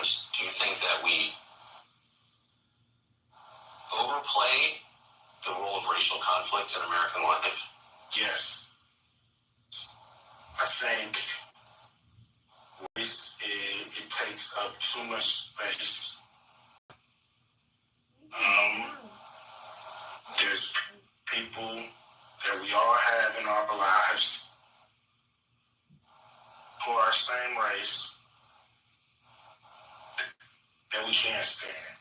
times, do you think that we overplay the role of racial conflict in American life? Yes. I think race, it takes up too much space. There's people that we all have in our lives who are same race that we can't stand.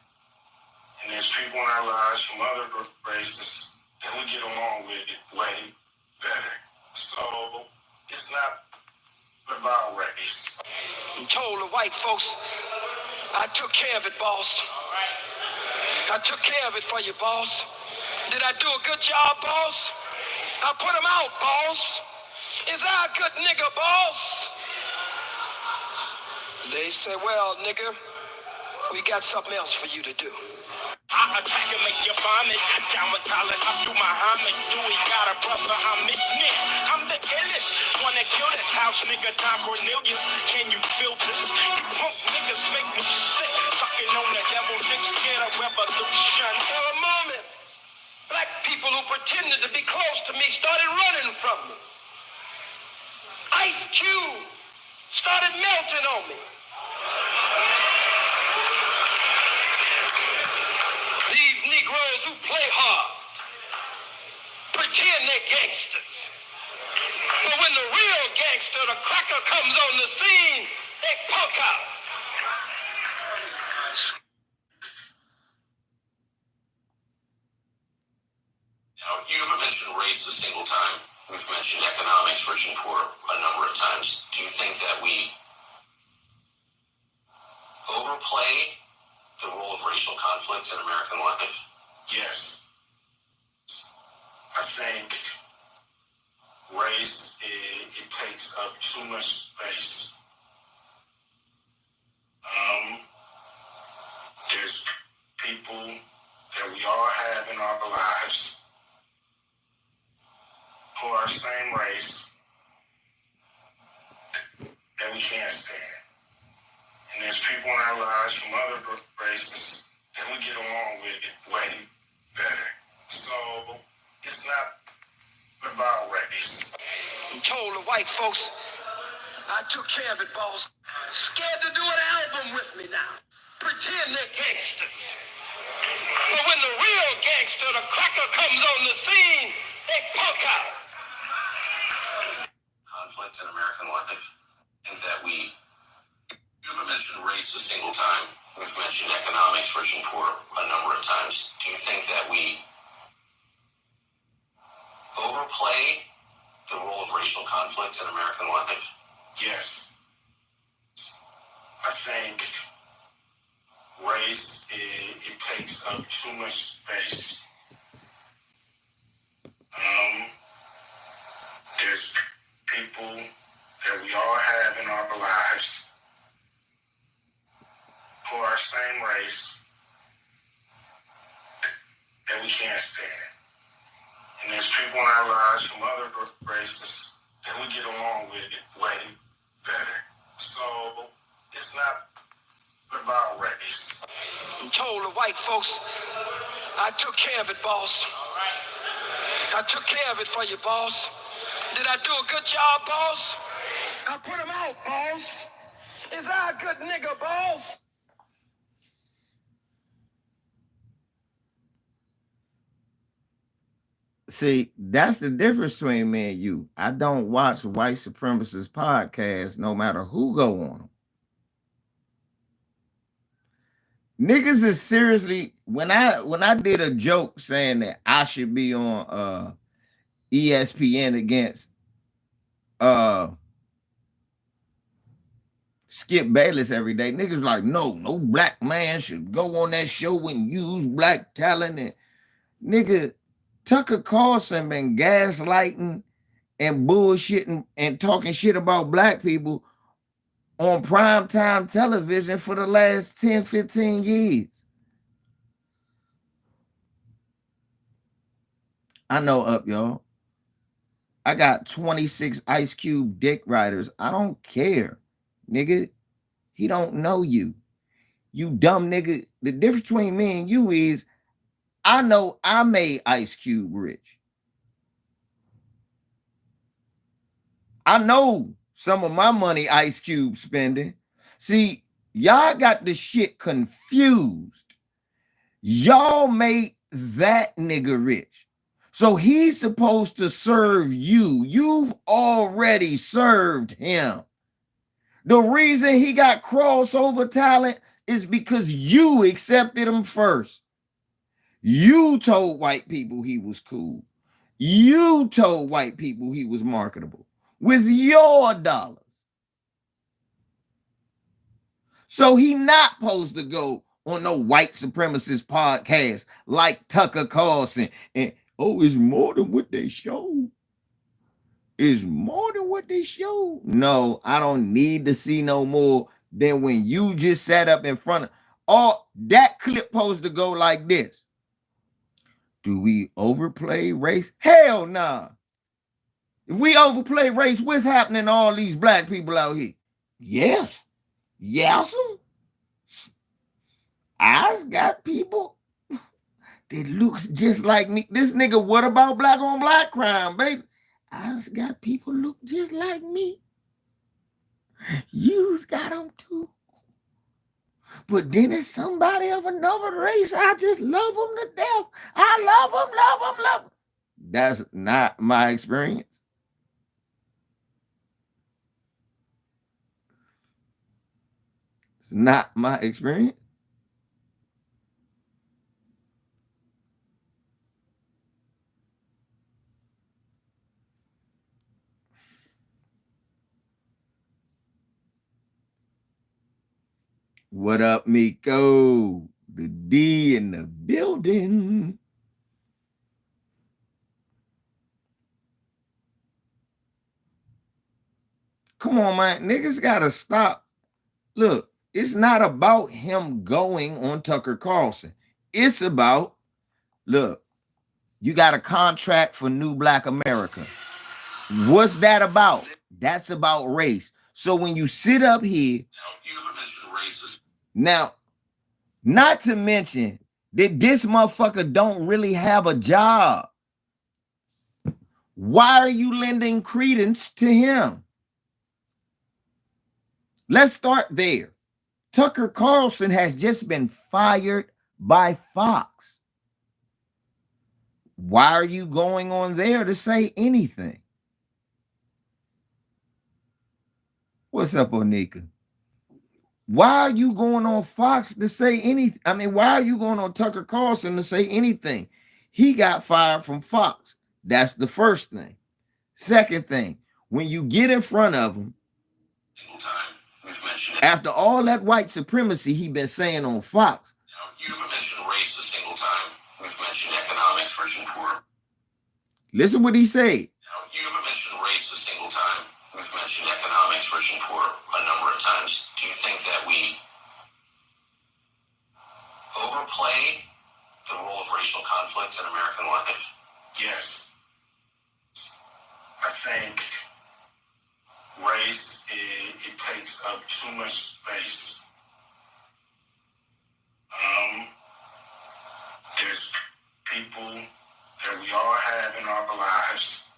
And there's people in our lives from other races that we get along with way better. So it's not about race. I told the white folks, I took care of it, boss. I took care of it for you, boss. Did I do a good job, boss? I put him out, boss. Is I a good nigga, boss? They say, well, nigga, we got something else for you to do. I attack and make you vomit. Down with Tyler, Abdul Muhammad. Dewey got a brother, I'm Nick. I'm the illest. Wanna kill this house, nigga, Don Cornelius. Can you feel this? You punk niggas make me sick. Talking on the devil, niggas scared of revolution. For a moment, black people who pretended to be close to me started running from me. Ice Cube started melting on me. These Negroes who play hard pretend they're gangsters. But when the real gangster, the cracker, comes on the scene, they punk out. Now, you haven't mentioned race a single time. We've mentioned economics, rich and poor, a number of times. Do you think that we overplay the role of racial conflict in American life? Yes. I think race, it takes up too much space. There's people that we all have in our lives who are same race that we can't stand. And there's people in our lives from other races that we get along with way better. So it's not about race. I told the white folks, I took care of it, boss. Scared to do an album with me now. Pretend they're gangsters. But when the real gangster, the cracker, comes on the scene, they punk out. Conflict in American life. I think that you haven't mentioned race a single time. We've mentioned economics, rich and poor, a number of times. Do you think that we overplay the role of racial conflict in American life? Yes. I think race, it takes up too much space. There's people that we all have in our lives who are same race that we can't stand. And there's people in our lives from other races that we get along with way better. So it's not about race. I told the white folks, I took care of it, boss. I took care of it for you, boss. Did I do a good job, boss? I put him out, boss. Is I a good nigga, boss? See, that's the difference between me and you. I don't watch white supremacist podcasts no matter who go on them. Niggas is seriously, when I did a joke saying that I should be on ESPN against Skip Bayless every day, niggas like, no black man should go on that show and use black talent. And nigga, Tucker Carlson been gaslighting and bullshitting and talking shit about black people on primetime television for the last 10, 15 years. I know up, y'all. I got 26 Ice Cube dick riders. I don't care, nigga. He don't know you. You dumb nigga. The difference between me and you is I know I made Ice Cube rich. I know some of my money Ice Cube spending. See, y'all got the shit confused. Y'all made that nigga rich. So he's supposed to serve you. You've already served him. The reason he got crossover talent is because you accepted him first. You told white people he was cool. You told white people he was marketable with your dollars. So he not supposed to go on no white supremacist podcast like Tucker Carlson and it's more than what they show. It's more than what they show. No, I don't need to see no more than when you just sat up in front of all that clip supposed to go like this. Do we overplay race? Hell nah. If we overplay race, what's happening to all these black people out here? Yes. Yes. I've got people that looks just like me. This nigga, what about black on black crime, baby? I've got people look just like me. You's got them too. But then it's somebody of another race. I just love them to death. I love them, love them, love them. That's not my experience. It's not my experience. What up, Miko? The D in the building. Come on, man. Niggas gotta stop. Look, it's not about him going on Tucker Carlson. It's about, look, you got a contract for New Black America. What's that about? That's about race. So when you sit up here, you mentioned racist. Now, not to mention that this motherfucker don't really have a job. Why are you lending credence to him? Let's start there. Tucker Carlson has just been fired by Fox. Why are you going on there to say anything? What's up, Onika? Why are you going on Fox to say anything? I mean, why are you going on Tucker Carlson to say anything? He got fired from Fox. That's the first thing. Second thing, when you get in front of him, after all that white supremacy he been saying on Fox. You've mentioned race a single time. We've mentioned economics, rich and poor. Listen what he said. You've mentioned race a single time. We've mentioned economics, rich and poor a number of times. Do you think that we overplay the role of racial conflict in American life? Yes. I think race, it takes up too much space. There's people that we all have in our lives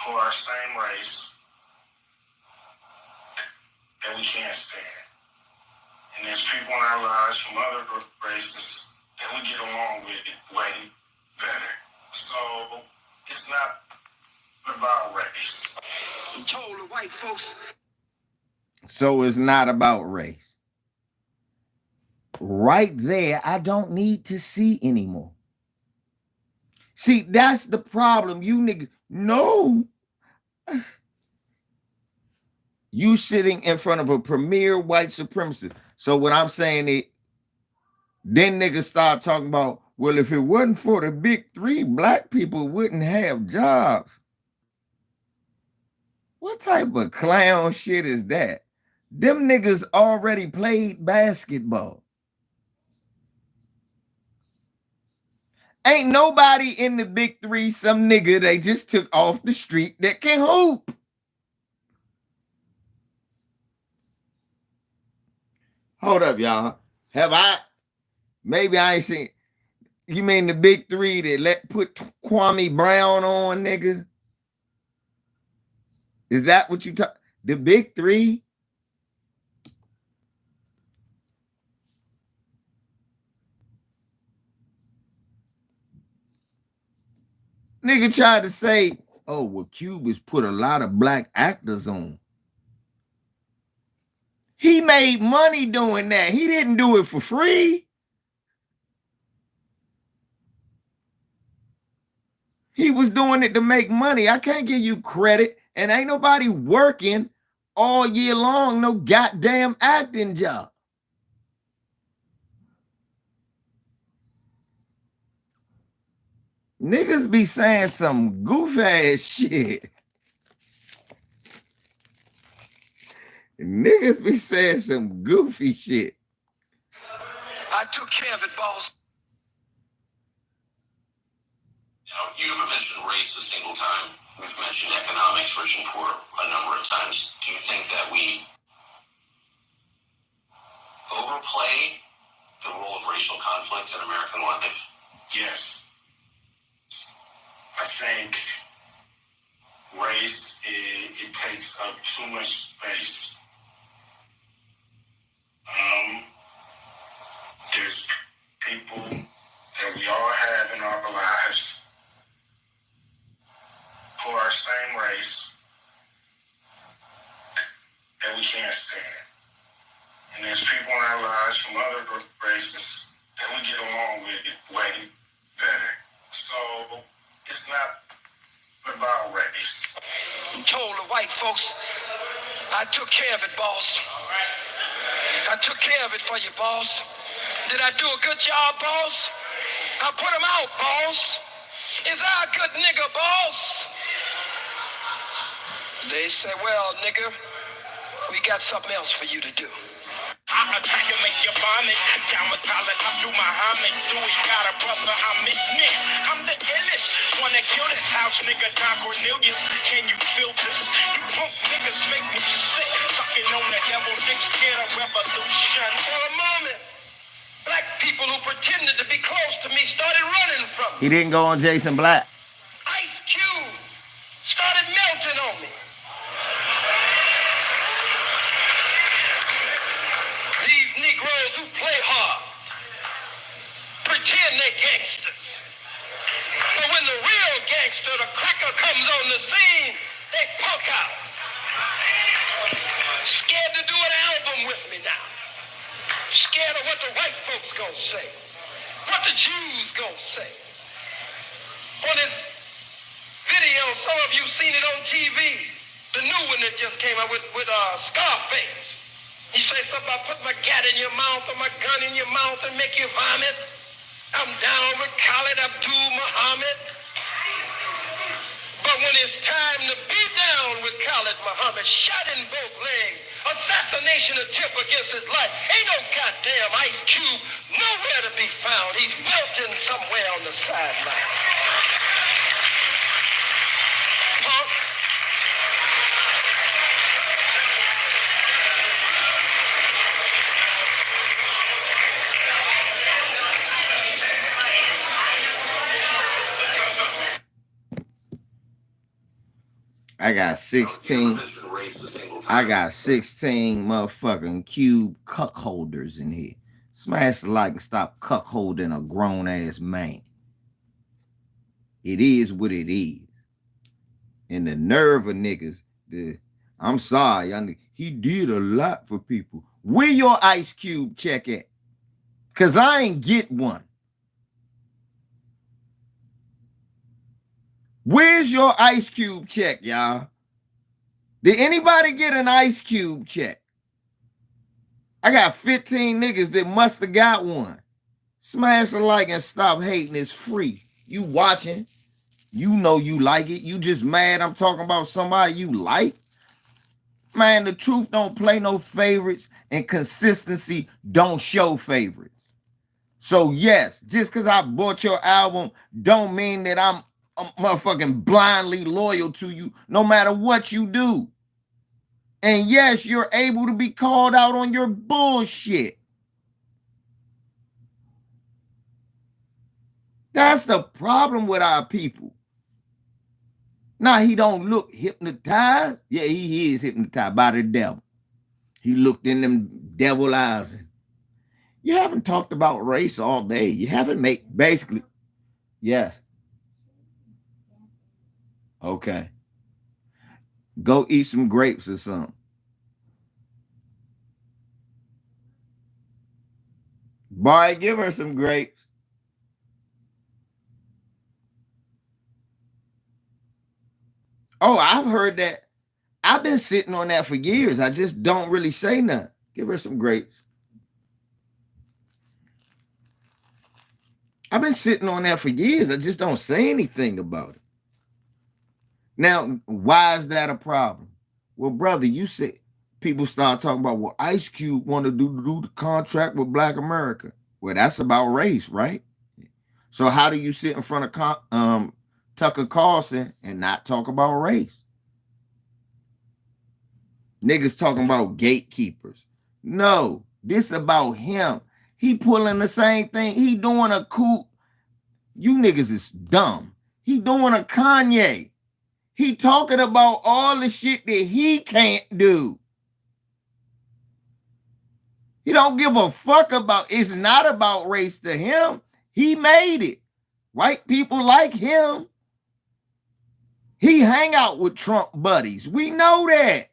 who are same race that we can't stand. And there's people in our lives from other races that we get along with way better. So it's not about race. I told the white folks. So it's not about race. Right there, I don't need to see anymore. See, that's the problem. You niggas, no. You sitting in front of a premier white supremacist. So what I'm saying is, then niggas start talking about, well, if it wasn't for the big three, black people wouldn't have jobs. What type of clown shit is that? Them niggas already played basketball. Ain't nobody in the big three some nigga they just took off the street that can hoop. Hold up, y'all. Have I? Maybe I ain't seen. You mean the big three that put Kwame Brown on, nigga? Is that what you talk? The big three? Nigga tried to say, oh, well, Cube has put a lot of black actors on. He made money doing that. He didn't do it for free. He was doing it to make money. I can't give you credit. And ain't nobody working all year long, no goddamn acting job. Niggas be saying some goof ass shit. Niggas be saying some goofy shit. I took care of it, boss. Now, you've mentioned race a single time. We've mentioned economics, rich and poor, a number of times. Do you think that we overplay the role of racial conflict in American life? Yes. I think race, it takes up too much space. There's people that we all have in our lives who are same race that we can't stand. And there's people in our lives from other races that we get along with way better. So it's not about race. I told the white folks, I took care of it, boss. I took care of it for you, boss. Did I do a good job, boss? I put him out, boss. Is I a good nigga, boss? They say, well, nigga, we got something else for you to do. I attack and make you vomit. Down with Khaled Abdul Muhammad. Dewey got a brother, I'm it. I'm the illest. Wanna kill this house, nigga, Don Cornelius. Can you feel this? You punk niggas make me sick. Sucking on the devil, dick scared of revolution. For a moment, black people who pretended to be close to me started running from me. He didn't go on Jason Black. Ice Cube started melting on me. These Negroes who play hard pretend they're gangsters. But when the real gangster, the cracker, comes on the scene, they punk out. Scared to do an album with me now. Scared of what the white folks gonna say. What the Jews gonna say. On this video, some of you seen it on TV. The new one that just came out with Scarface. He say something about put my gat in your mouth or my gun in your mouth and make you vomit. I'm down with Khaled Abdul Muhammad. But when it's time to be down with Khaled Muhammad, shot in both legs, assassination attempt against his life, ain't no goddamn Ice Cube nowhere to be found. He's melting somewhere on the sideline. Punk. I got 16. I got 16 motherfucking Cube cuck holders in here. Smash the like and stop cuck holding a grown ass man. It is what it is. And the nerve of niggas, I'm sorry, he did a lot for people. Where your Ice Cube check at? Cause I ain't get one. Where's your Ice Cube check, y'all? Did anybody get an Ice Cube check? I got 15 niggas that must have got one. Smash a like and stop hating. It's free. You watching. You know you like it. You just mad I'm talking about somebody you like. Man, the truth don't play no favorites and consistency don't show favorites. So yes, just because I bought your album don't mean that I'm motherfucking blindly loyal to you no matter what you do. And yes, you're able to be called out on your bullshit. That's the problem with our people. Now, he don't look hypnotized. Yeah, he is hypnotized by the devil. He looked in them devil eyes. You haven't talked about race all day. You haven't made, basically. Yes. Okay. Go eat some grapes or something. Boy, give her some grapes. Oh, I've heard that. I've been sitting on that for years. I just don't really say nothing. Give her some grapes. I've been sitting on that for years. I just don't say anything about it. Now, why is that a problem? Well, brother, you said people start talking about, well, Ice Cube want to do the contract with Black America. Well, that's about race, right? So how do you sit in front of Tucker Carlson and not talk about race? Niggas talking about gatekeepers. No, this about him. He pulling the same thing. He doing a coup. You niggas is dumb. He doing a Kanye. He talking about all the shit that he can't do. He don't give a fuck about, it's not about race to him. He made it. White people like him. He hang out with Trump buddies. We know that.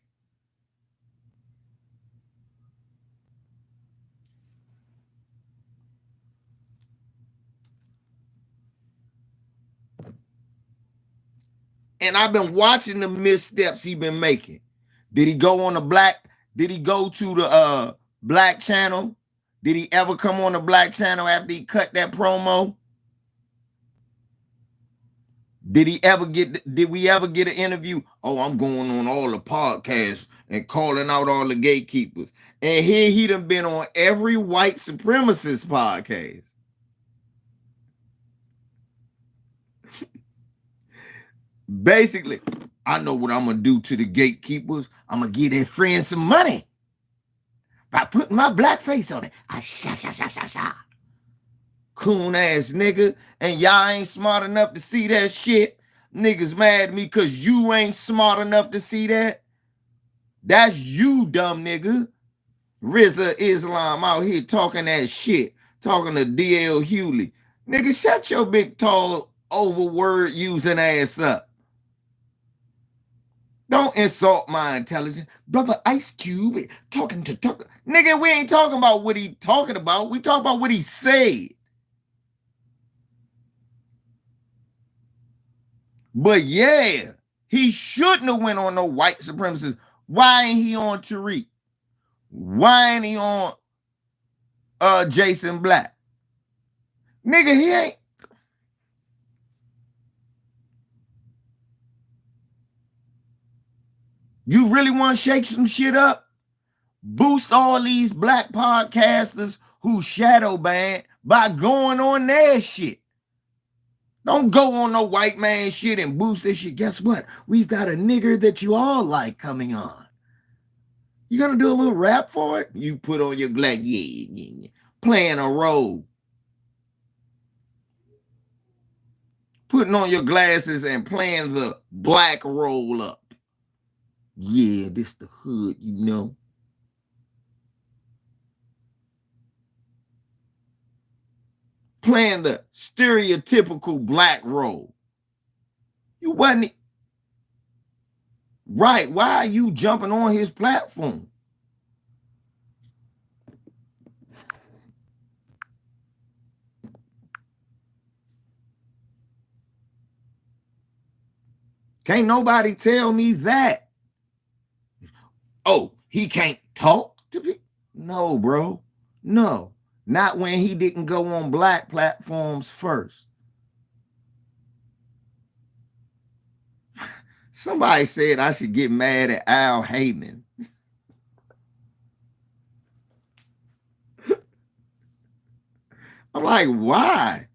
And I've been watching the missteps he been making. Did he go on the black? Did he go to the black channel? Did he ever come on the black channel after he cut that promo? Did we ever get an interview? Oh, I'm going on all the podcasts and calling out all the gatekeepers. And here he done been on every white supremacist podcast. Basically, I know what I'm going to do to the gatekeepers. I'm going to give their friends some money by putting my black face on it. Coon ass nigga. And y'all ain't smart enough to see that shit. Niggas mad at me because you ain't smart enough to see that. That's you, dumb nigga. Rizza Islam out here talking that shit. Talking to D.L. Hewley. Nigga, shut your big, tall, over word using ass up. Don't insult my intelligence. Brother Ice Cube talking to Tucker. Nigga, we ain't talking about what he talking about. We talking about what he said. But yeah, he shouldn't have went on no white supremacist. Why ain't he on Tariq? Why ain't he on Jason Black? Nigga, he ain't. You really want to shake some shit up? Boost all these black podcasters who shadow banned by going on their shit. Don't go on no white man shit and boost this shit. Guess what? We've got a nigger that you all like coming on. You gonna do a little rap for it? You put on your glass, yeah, playing a role. Putting on your glasses and playing the black roll up. Yeah, this the hood, you know. Playing the stereotypical black role. You wasn't right. Why are you jumping on his platform? Can't nobody tell me that. Oh, he can't talk to me? No, bro. No. Not when he didn't go on black platforms first. Somebody said I should get mad at Al Heyman. I'm like, why?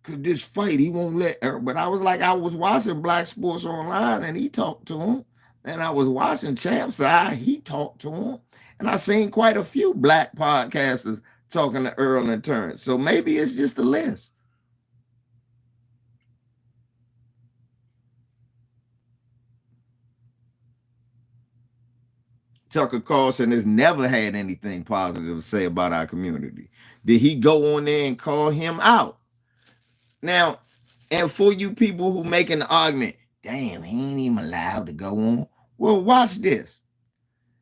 Because this fight, he won't let her. But I was like, I was watching Black Sports Online and he talked to him. And I was watching Champ's Eye. He talked to him. And I seen quite a few black podcasters talking to Earl and Terrence. So maybe it's just a list. Tucker Carlson has never had anything positive to say about our community. Did he go on there and call him out? Now, and for you people who making the argument, damn, he ain't even allowed to go on. Well, watch this.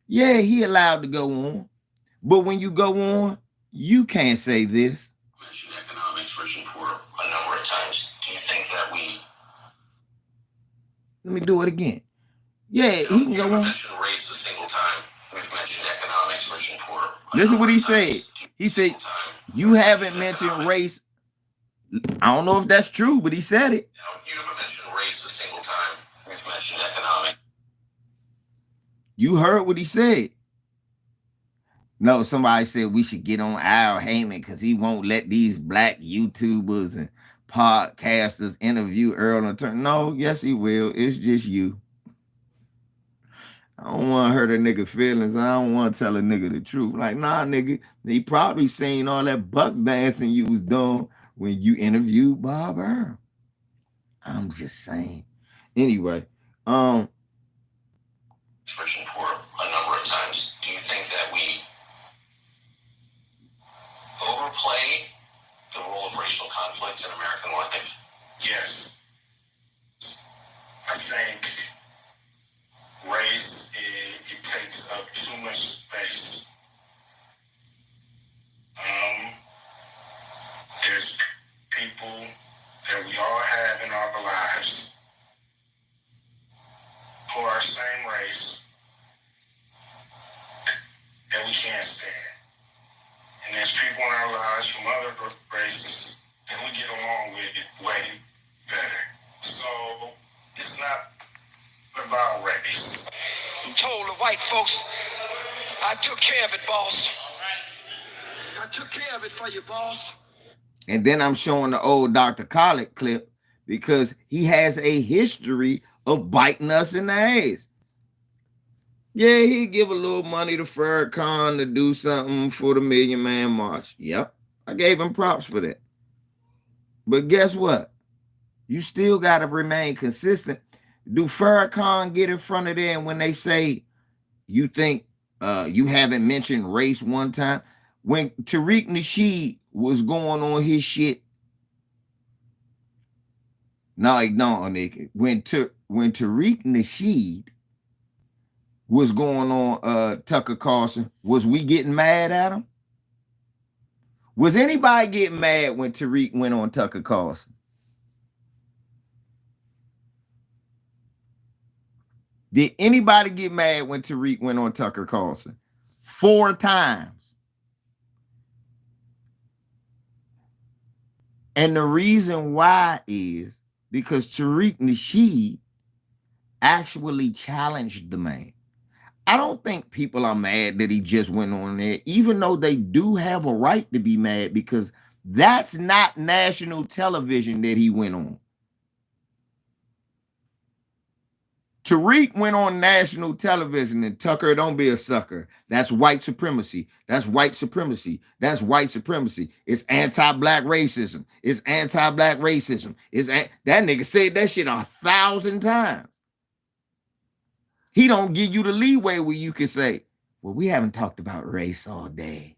Yeah, he allowed to go on. But when you go on, you can't say this. Mentioned economics, rich and poor, a number of times. Do you think that we... Let me do it again. Yeah, he can You've go on. mentioned race a single time. We've mentioned economics, rich and poor. Listen what he said. He said, you haven't mentioned race. I don't know if that's true, but he said it. Now, you haven't mentioned race a single time. We've mentioned economics. You heard what he said. No, somebody said we should get on Al Heyman because he won't let these black YouTubers and podcasters interview Earl and Turner. No, yes, he will. It's just you. I don't want to hurt a nigga feelings. I don't want to tell a nigga the truth. Like, nah, nigga, he probably seen all that buck dancing you was doing when you interviewed Bob Earl. I'm just saying. Anyway, Rich and poor a number of times. Do you think that we overplay the role of racial conflict in American life? Yes. I think race, it takes up too much space. There's people that we all have in our lives who are same race that we can't stand. And there's people in our lives from other races that we get along with way better. So it's not about race. I told the white folks, I took care of it, boss. I took care of it for you, boss. and then I'm showing the old Dr. Khaled clip because he has a history of biting us in the ass. Yeah, he give a little money to Farrakhan to do something for the Million Man March. Yep, I gave him props for that. But guess what? You still got to remain consistent. Do Farrakhan get in front of them when they say you think you haven't mentioned race one time? When Tariq Nasheed was going on his shit, no, nigga. When Tariq Nasheed was going on Tucker Carlson, was we getting mad at him? Was anybody getting mad when Tariq went on Tucker Carlson? Did anybody get mad when Tariq went on Tucker Carlson? 4 times. And the reason why is because Tariq Nasheed actually challenged the man. I don't think people are mad that he just went on there, even though they do have a right to be mad because that's not national television that he went on. Tariq went on national television and Tucker, don't be a sucker. That's white supremacy. That's white supremacy. That's white supremacy. It's anti-black racism. It's anti-black racism. That nigga said that shit 1,000 times. He don't give you the leeway where you can say, well, we haven't talked about race all day.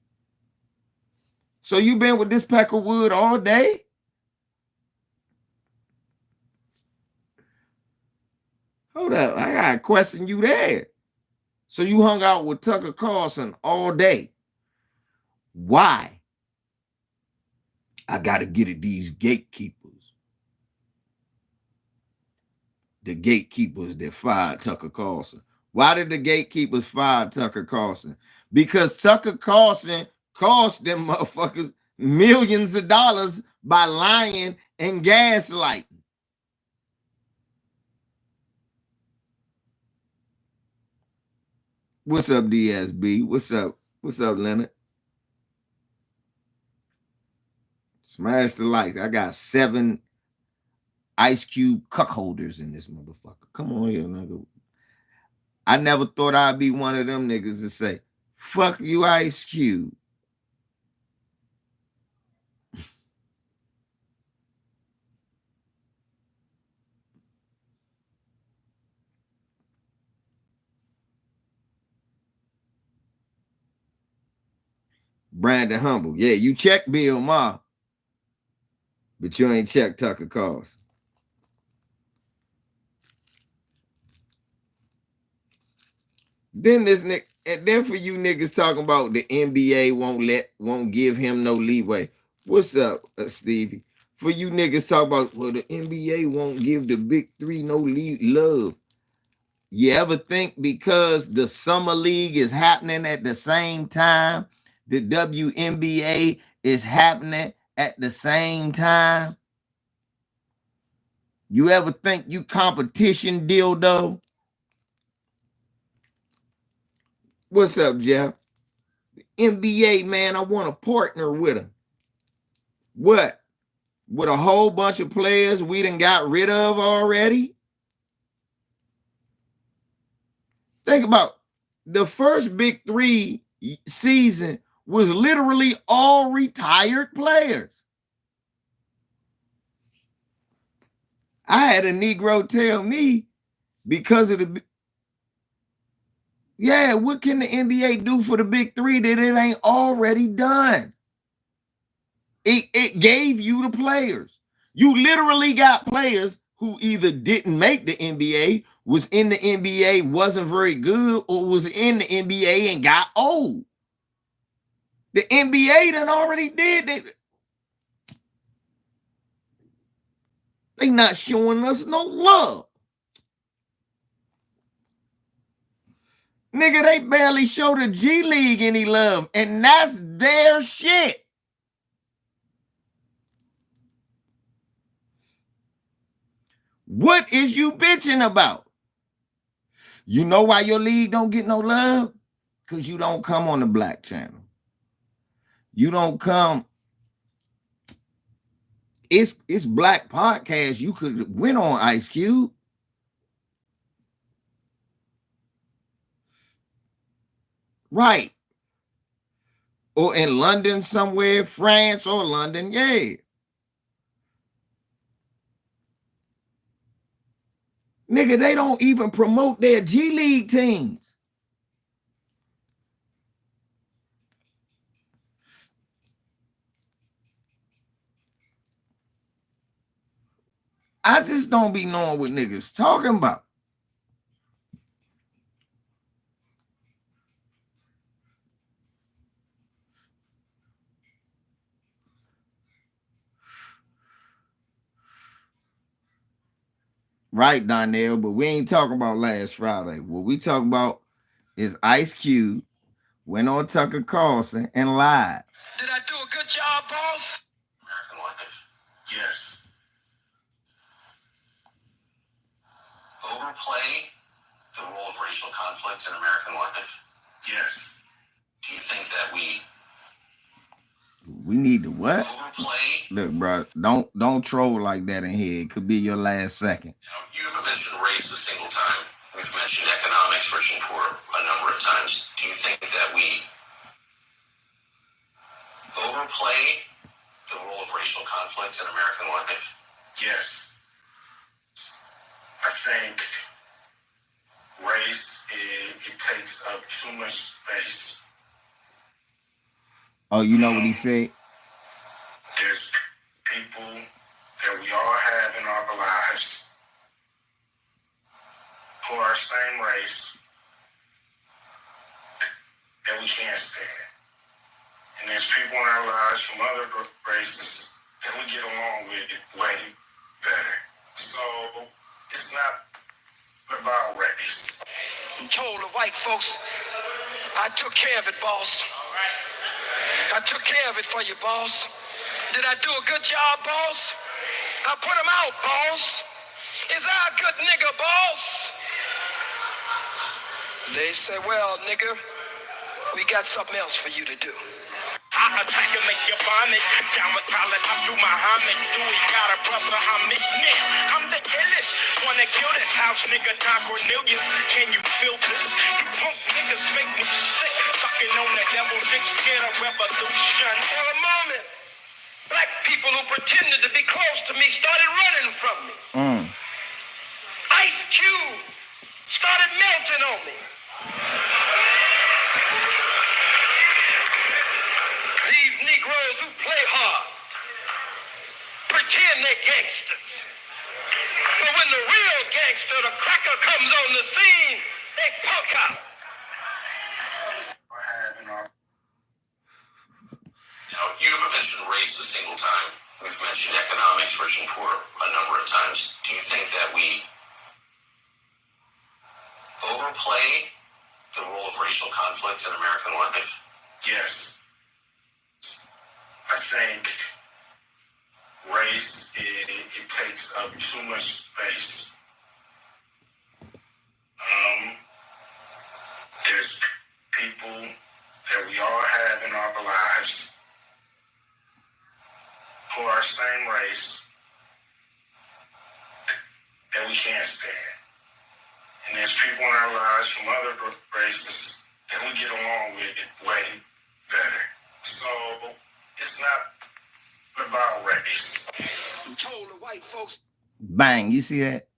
So you been with this pack of wood all day? Hold up, I gotta question you there. So you hung out with Tucker Carlson all day. Why? I gotta get at these gatekeepers. The gatekeepers that fired Tucker Carlson. Why did the gatekeepers fire Tucker Carlson? Because Tucker Carlson cost them motherfuckers millions of dollars by lying and gaslighting. What's up, DSB? What's up? What's up, Leonard? Smash the like. I got 7 Ice Cube cuck holders in this motherfucker. Come on here, nigga. I never thought I'd be one of them niggas to say, fuck you, Ice Cube. Brandon Humble. Yeah, you check Bill Maher, but you ain't check Tucker Carlson. Then this nigga, and then for you niggas talking about the NBA won't give him no leeway. What's up, Stevie? For you niggas talk about, well, the NBA won't give the big three no love. You ever think because the summer league is happening at the same time, the WNBA is happening at the same time? You ever think you competition dildo? What's up, Jeff? NBA, man, I want to partner with him. What? With a whole bunch of players we done got rid of already? Think about the first Big Three season was literally all retired players. I had a Negro tell me because of the... Yeah, what can the NBA do for the Big Three that it ain't already done? It gave you the players. You literally got players who either didn't make the NBA, was in the NBA, wasn't very good, or was in the NBA and got old. The NBA done already did that. They not showing us no love. Nigga, they barely show the G League any love, and that's their shit. What is you bitching about? You know why your league don't get no love? Because you don't come on the Black channel. You don't come. It's Black podcast. You could win on, Ice Cube. Right. Or in London somewhere, France or London, yeah. Nigga, they don't even promote their G League teams. I just don't be knowing what niggas talking about. Right, Donnell, but we ain't talking about last Friday. What we talking about is Ice Cube went on Tucker Carlson and lied. Did I do a good job, boss? American life. Yes. Overplay the role of racial conflict in American life. Yes. Do you think that we need to what? Overplay. Look, bro, don't troll like that in here. It could be your last second. You haven't mentioned race a single time. We've mentioned economics, rich and poor, a number of times. Do you think that we overplay the role of racial conflict in American life? Yes. I think race, it takes up too much space. Oh, you know what he said? There's people that we all have in our lives who are the same race that we can't stand. And there's people in our lives from other races that we get along with way better. So it's not about race. I told the white folks, I took care of it, boss. I took care of it for you, boss. Did I do a good job, boss? I put him out, boss. Is I a good nigga, boss? They say, well, nigga, we got something else for you to do. I attack and make you vomit. Down with Khalid Abdul Muhammad. Dewey got a brother, I'm it. I'm the illest. Wanna kill this house, nigga, Don Cornelius. Can you feel this? You punk niggas make me sick. Fucking on the devil, dick scared of revolution. For a moment, black people who pretended to be close to me started running from me. Ice Cube started melting on me. These Negroes who play hard pretend they're gangsters. But when the real gangster, the cracker, comes on the scene, they punk out. Now, you've mentioned race a single time. We've mentioned economics, rich and poor, a number of times. Do you think that we overplay the role of racial conflict in American life? Yes. I think race, it takes up too much space. There's people that we all have in our lives who are same race that we can't stand. And there's people in our lives from other races that we get along with way better. So it's not about race. You told the white folks. Bang, you see that?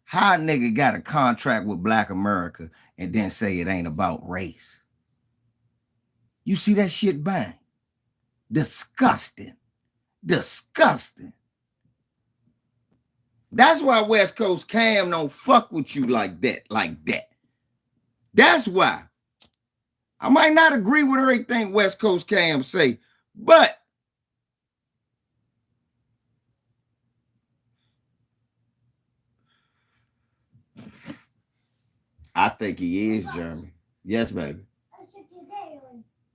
How a nigga got a contract with Black America and then say it ain't about race? You see that shit? Bang. Disgusting. Disgusting. That's why West Coast Cam don't fuck with you like that. That's why. I might not agree with everything West Coast Cam say, but I think he is, Jeremy. Yes, baby.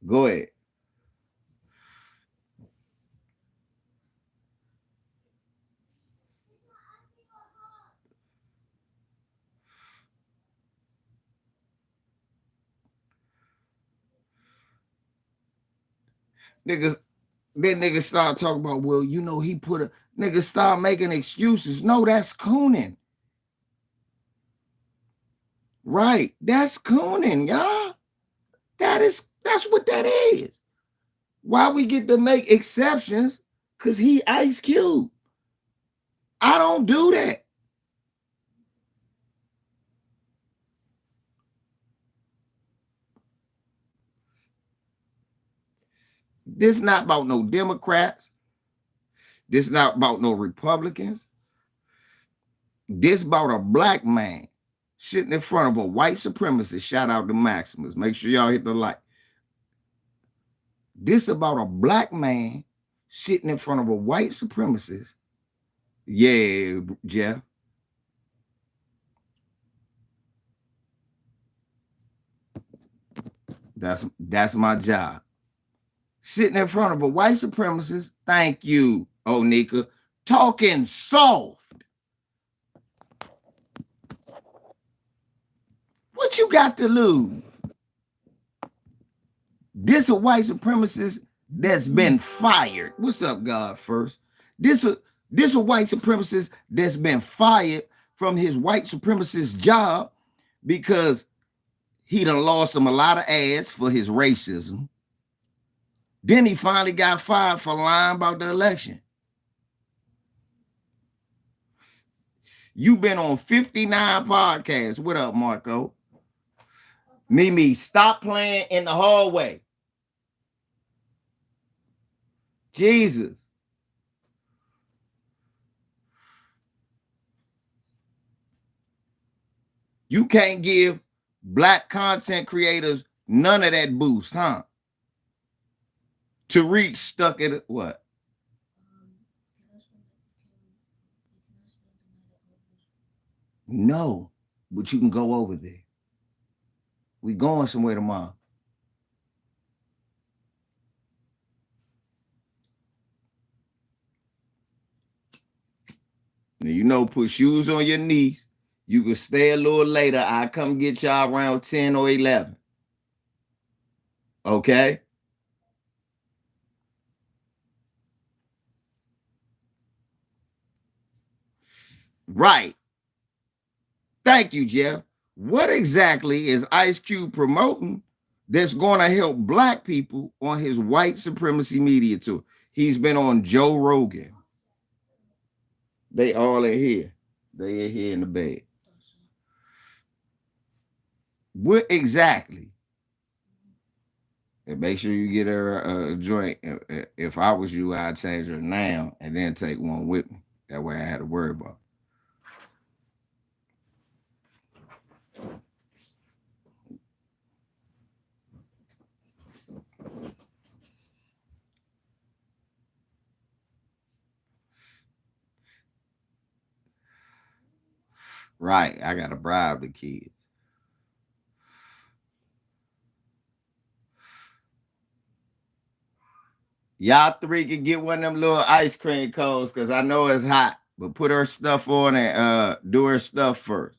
Go ahead. Niggas start talking about, well, you know, he put a niggas start making excuses. No, that's cooning. Right. That's cooning, y'all. That's what that is. Why we get to make exceptions? Because he Ice Cube. I don't do that. This not about no Democrats. This not about no Republicans. This about a black man sitting in front of a white supremacist. Shout out to Maximus. Make sure y'all hit the like. This about a black man sitting in front of a white supremacist. Yeah, Jeff. That's my job. Sitting in front of a white supremacist. Thank you, Onika. Talking soft. What you got to lose? This a white supremacist that's been fired. What's up, God first? This a white supremacist that's been fired from his white supremacist job because he done lost him a lot of ass for his racism. Then he finally got fired for lying about the election. You've been on 59 podcasts. What up, Marco? Mimi, stop playing in the hallway. Jesus. You can't give black content creators none of that boost, huh? Tariq stuck at what? No, but you can go over there. We going somewhere tomorrow. Now, you know, put shoes on your knees. You can stay a little later. I'll come get y'all around 10 or 11. Okay? Right. Thank you, Jeff. What exactly is Ice Cube promoting that's going to help black people on his white supremacy media tour? He's been on Joe Rogan. They all in here. They in here in the bed. What exactly? And make sure you get her a joint. If I was you, I'd change her now and then take one with me. That way I had to worry about it. Right. I got to bribe the kids. Y'all three can get one of them little ice cream cones because I know it's hot. But put her stuff on and do her stuff first.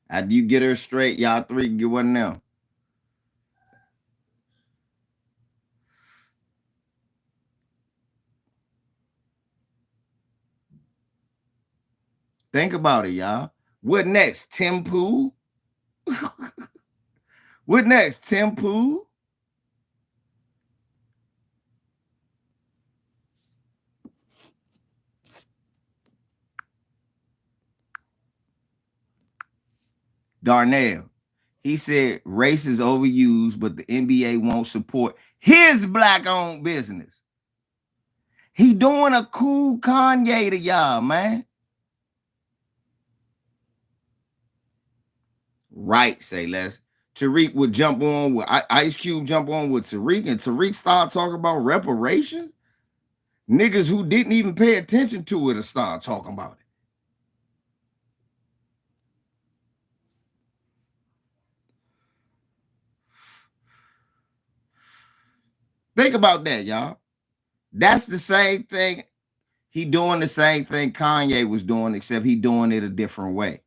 After you get her straight, y'all three can get one of them. Think about it, y'all. What next? Tim Pool? What next? Tim Pool? Darnell. He said race is overused, but the NBA won't support his black-owned business. He doing a cool Kanye to y'all, man. Right, say less. Tariq would jump on with Ice Cube, jump on with Tariq, and Tariq start talking about reparations. Niggas who didn't even pay attention to it start talking about it. Think about that, y'all. That's the same thing. He doing the same thing Kanye was doing, except he doing it a different way.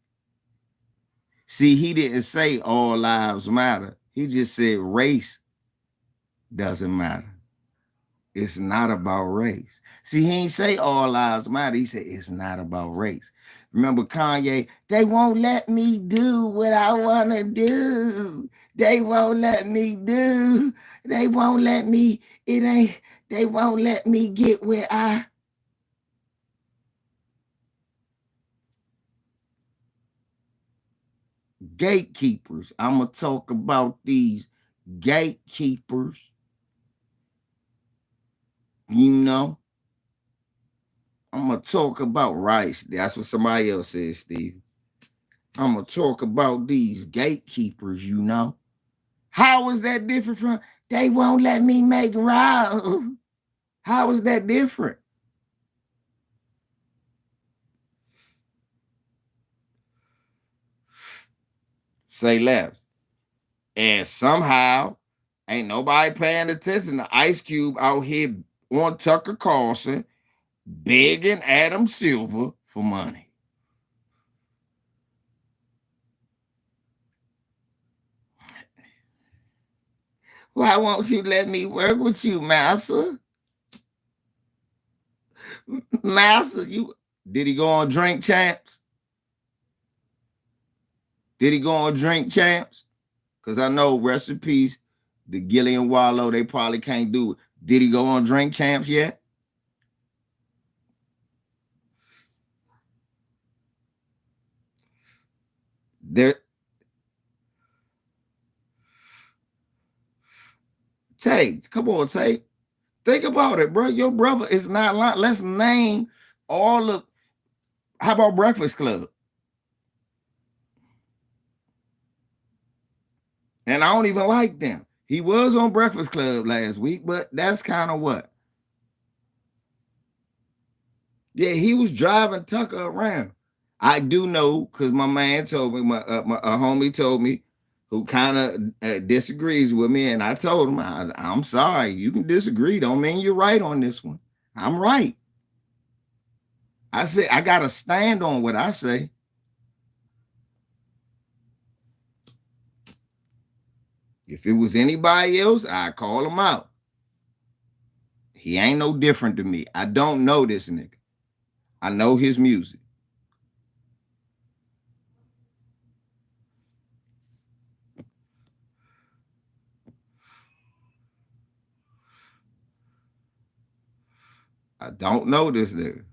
See, he didn't say all lives matter. He just said race doesn't matter. It's not about race. See, he ain't say all lives matter. He said it's not about race. Remember Kanye, they won't let me do what I want to do. They won't let me do. They won't let me, they won't let me get where I. Gatekeepers. I'm going to talk about these gatekeepers. You know, I'm going to talk about rice. That's what somebody else said, Steve. I'm going to talk about these gatekeepers, you know. How is that different from, they won't let me make row? How is that different? Say less. And somehow, ain't nobody paying attention to Ice Cube out here on Tucker Carlson begging Adam Silver for money. Why won't you let me work with you, Massa? Massa, did he go on Drink Champs? Did he go on Drink Champs? Because I know, rest in peace, the Gillian Wallow, they probably can't do it. Did he go on Drink Champs yet? Tate, come on, Tate. Think about it, bro. Your brother is not lying. Let's name all of. How about Breakfast Club? And I don't even like them. He was on Breakfast Club last week, but that's kind of what. Yeah, he was driving Tucker around. I do know because my man told me, my homie told me, who kind of disagrees with me, and I told him, I'm sorry, you can disagree. Don't mean you're right on this one. I'm right. I say I got to stand on what I say. If it was anybody else, I'd call him out. He ain't no different to me. I don't know this nigga. I know his music. I don't know this nigga.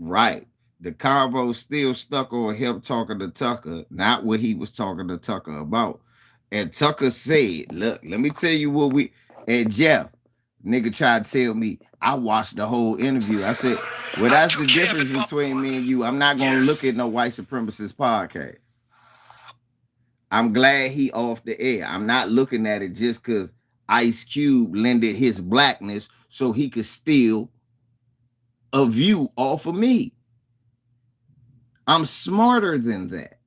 Right. The convo still stuck on him talking to Tucker, not what he was talking to Tucker about. And Tucker said, look, let me tell you what we, and Jeff, nigga tried to tell me, I watched the whole interview. I said, well, that's the difference between me and you. I'm not going to look at no white supremacist podcast. I'm glad he off the air. I'm not looking at it just because Ice Cube lended his blackness so he could steal a view off of me. I'm smarter than that.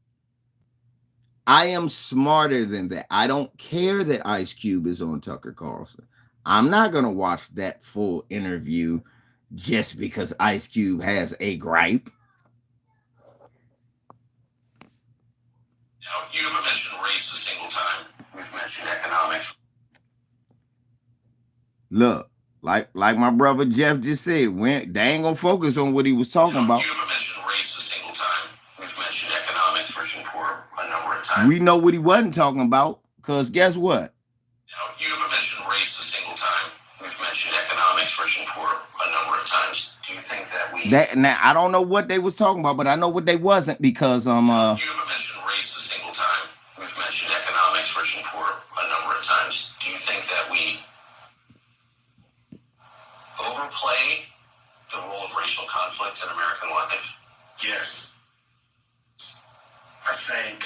I am smarter than that. I don't care that Ice Cube is on Tucker Carlson. I'm not going to watch that full interview just because Ice Cube has a gripe. Now, you haven't mentioned race a single time. We've mentioned economics. Look, like my brother Jeff just said, they ain't gonna focus on what he was talking about. You haven't mentioned race a single time. We've mentioned economics, rich and poor, a number of times. We know what he wasn't talking about, because guess what? Now, you haven't mentioned race a single time. We've mentioned economics, rich and poor, a number of times. Do you think that now I don't know what they was talking about, but I know what they wasn't, because You haven't mentioned race a single time. We've mentioned economics, rich and poor, a number of times. Do you think that we overplay the role of racial conflict in American life? Yes. I think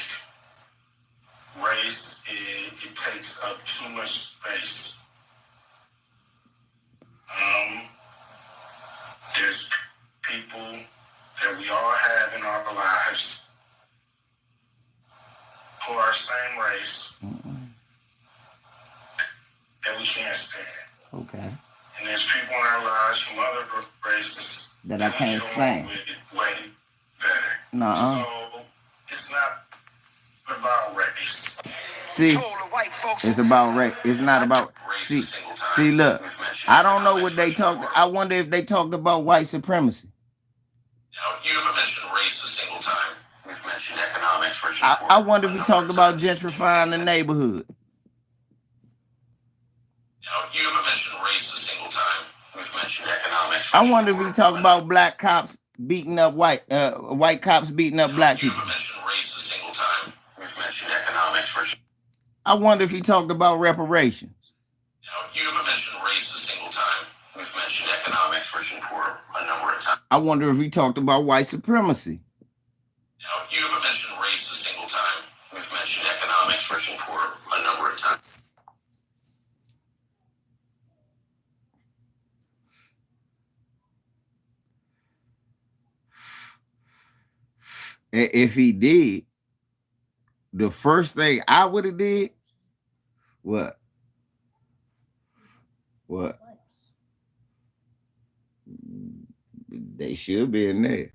race, it takes up too much space. There's people that we all have in our lives who are same race that we can't stand. okay, And there's people in our lives from other races that I can't stand with way better. Nuh-uh. So it's not about race. See, it's about race. It's not about see. Look, I don't know what they talked. I wonder if they talked about white supremacy. Now, you haven't mentioned race a single time. We've mentioned economics, rich I, and poor. I wonder if we talked about gentrifying the neighborhood. Now, you haven't mentioned race a single time. We've mentioned economics. I wonder if we talked about black cops beating up white cops beating up black You people. haven't mentioned race a single time. We've mentioned economics, rich. I wonder if he talked about reparations. Now, you haven't mentioned race a single time. We've mentioned economics, rich and poor, a number of times. I wonder if he talked about white supremacy. Now, you haven't mentioned race a single time. We've mentioned economics, rich and poor, a number of times. And if he did, the first thing I would have did, what? They should be in there.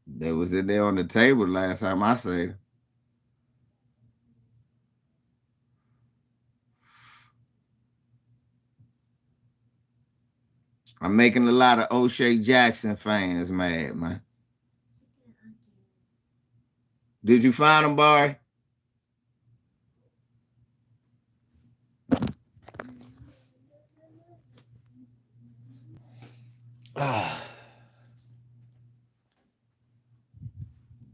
They was in there on the table last time I said. I'm making a lot of O'Shea Jackson fans mad, man. Did you find him, Barry?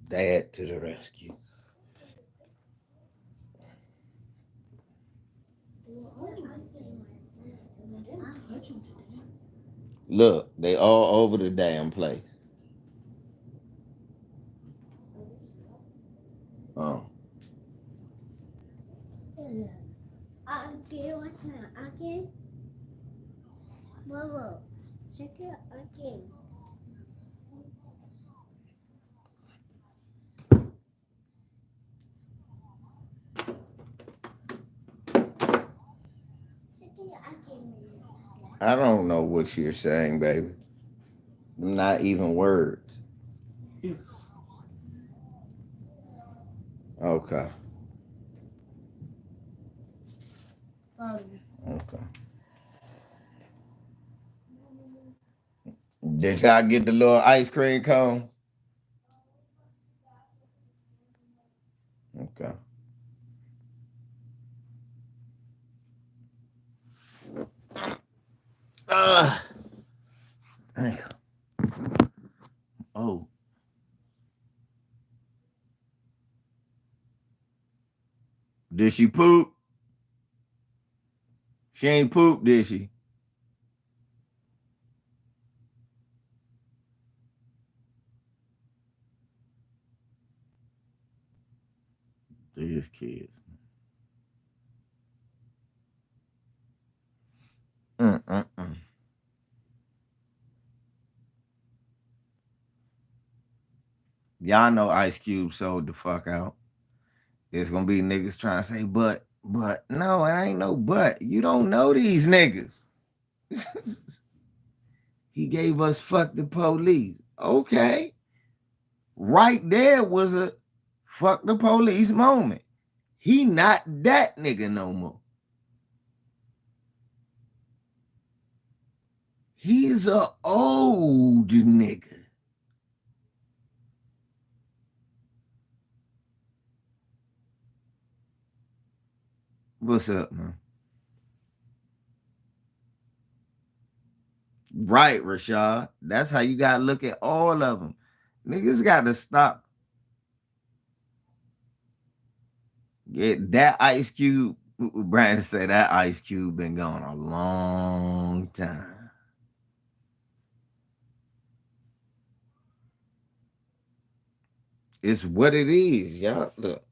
Dad to the rescue. Look, they all over the damn place. Oh. Again. Mama, check it again. I don't know what you're saying, baby. Not even words. Okay. Okay. Did y'all get the little ice cream cones? Okay. Damn. Oh. Did she poop? She ain't poop, did she? These kids. Mm-mm-mm. Y'all know Ice Cube sold the fuck out. There's gonna be niggas trying to say, but no, it ain't no but. You don't know these niggas. He gave us fuck the police. Okay. Right there was a fuck the police moment. He not that nigga no more. He's a old nigga. What's up, man? Right, Rashad. That's how you gotta look at all of them. Niggas gotta stop. Get that Ice Cube. Brandon said that Ice Cube been gone a long time. It's what it is, y'all. Look,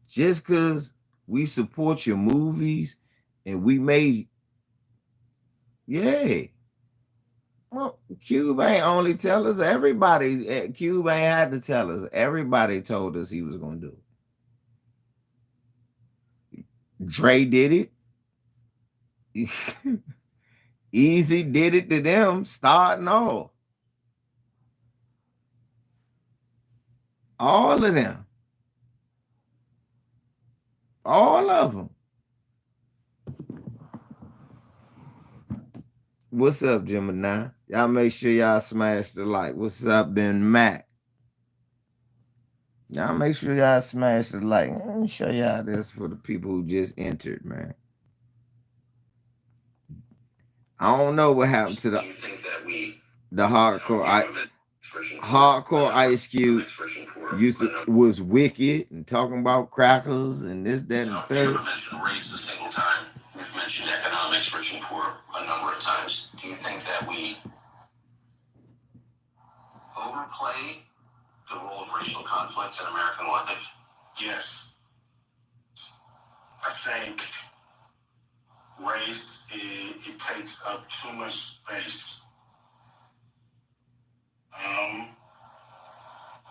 just because we support your movies and we made, yeah. Well, Cube ain't only tell us. Everybody, Cube ain't had to tell us. Everybody told us he was gonna do it. Dre did it. Easy did it to them, starting off. All of them. All of them. What's up, Gemini? Y'all make sure y'all smash the like. What's up, Ben Mac? Y'all make sure y'all smash the like. Let me show y'all this for the people who just entered, man. I don't know what happened to the hardcore Ice Cube was wicked and talking about crackers and this, that, and the third. We've mentioned race a single time. We've mentioned economics, rich and poor, a number of times. Do you think that we overplay the role of racial conflict in American life? Yes. I think race, it takes up too much space.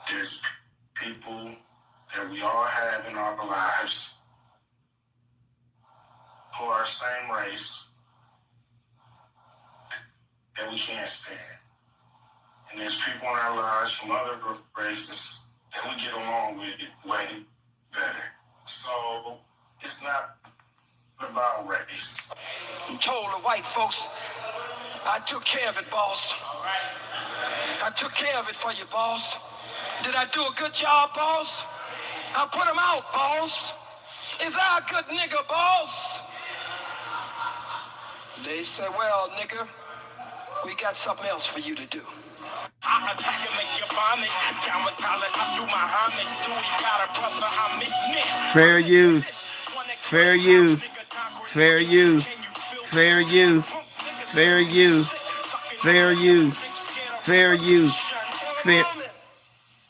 There's people that we all have in our lives who are same race that we can't stand. And there's people in our lives from other races that we get along with way better. So it's not about race. I told the white folks, I took care of it, boss. I took care of it for you, boss. Did I do a good job, boss? I put him out, boss. Is I a good nigga, boss? They said, well, nigga, we got something else for you to do. I attack and make you vomit. Down with Tyler, I do my homage. Dewey got a brother, I'm it. Fair use. Fair use. Fair use. Fair use. Fair use. Fair use. Fair use. Fair.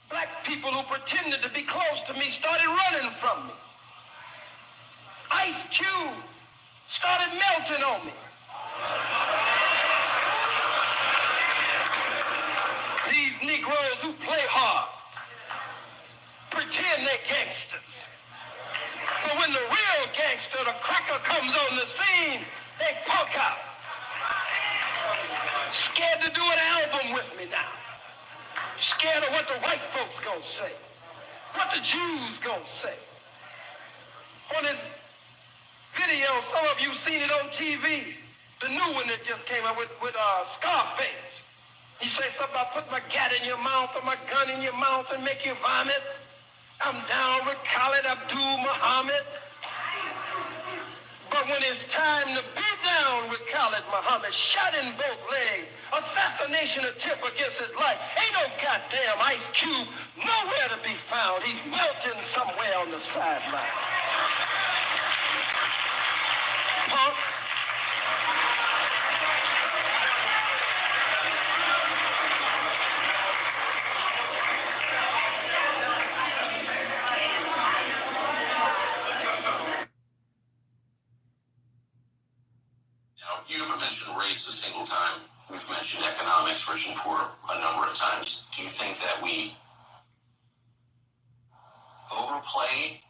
Black people who pretended to be close to me started running from me. Ice Cube started melting on me. These Negroes who play hard pretend they're gangsters. But when the real gangster, the cracker, comes on the scene, they Hey, punk out. Scared to do an album with me now. Scared of what the white folks gonna say. What the Jews gonna say. On this video, some of you seen it on TV. The new one that just came out with Scarface. He said something about put my gat in your mouth or my gun in your mouth and make you vomit. I'm down with Khalid Abdul Muhammad. But when it's time to be down with Khalid Muhammad, shot in both legs, assassination attempt against his life, ain't no goddamn Ice Cube nowhere to be found. He's melting somewhere on the sideline. Punk. Now, you haven't mentioned race a single time. We've mentioned economics, rich and poor, a number of times. Do you think that we overplay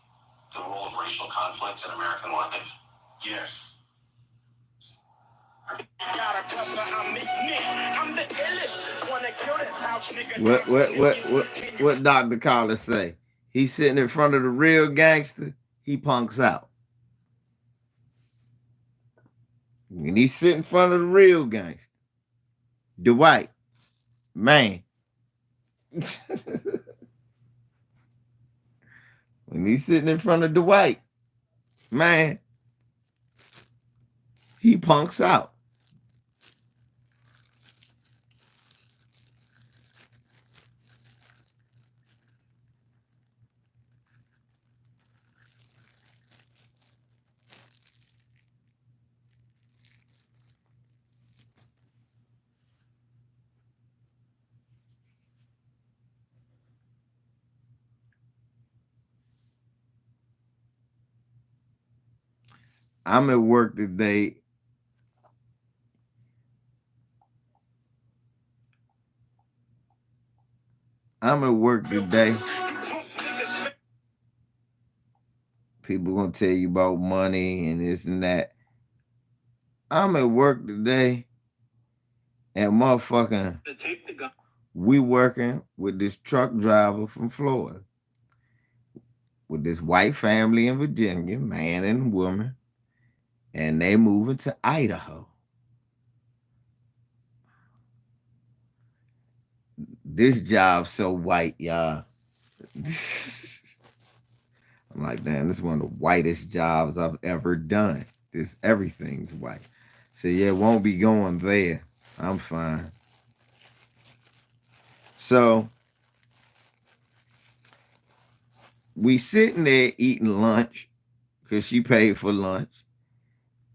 the role of racial conflict in American life? Yes. Got a brother, I'm the illest. Wanna kill this house, nigga. What Dr. Carter say? He's sitting in front of the real gangster, he punks out. When he's sitting in front of the real gangster, Dwight, man. When he's sitting in front of Dwight, man, he punks out. I'm at work today. People gonna tell you about money and this and that. I'm at work today, and motherfucking, we working with this truck driver from Florida, with this white family in Virginia, man and woman, and they moving to Idaho. This job's so white, y'all. I'm like, damn, this is one of the whitest jobs I've ever done. Everything's white. So yeah, won't be going there. I'm fine. So we sitting there eating lunch because she paid for lunch.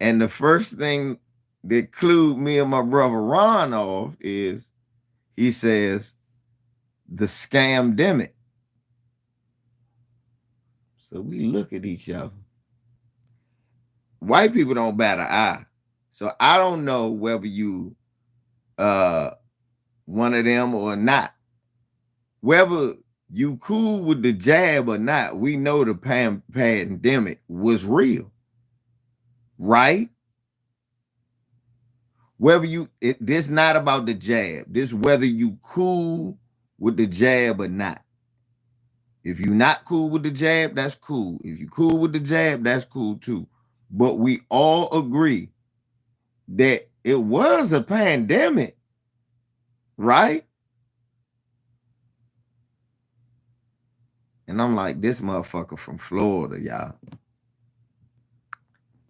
And the first thing that clued me and my brother Ron off is he says, the scamdemic. So we look at each other. White people don't bat an eye. So I don't know whether you one of them or not. Whether you cool with the jab or not, we know the pandemic was real. Right? Whether this not about the jab. This whether you cool with the jab or not. If you're not cool with the jab, that's cool. If you cool with the jab, that's cool too. But we all agree that it was a pandemic, right? And I'm like, this motherfucker from Florida, y'all.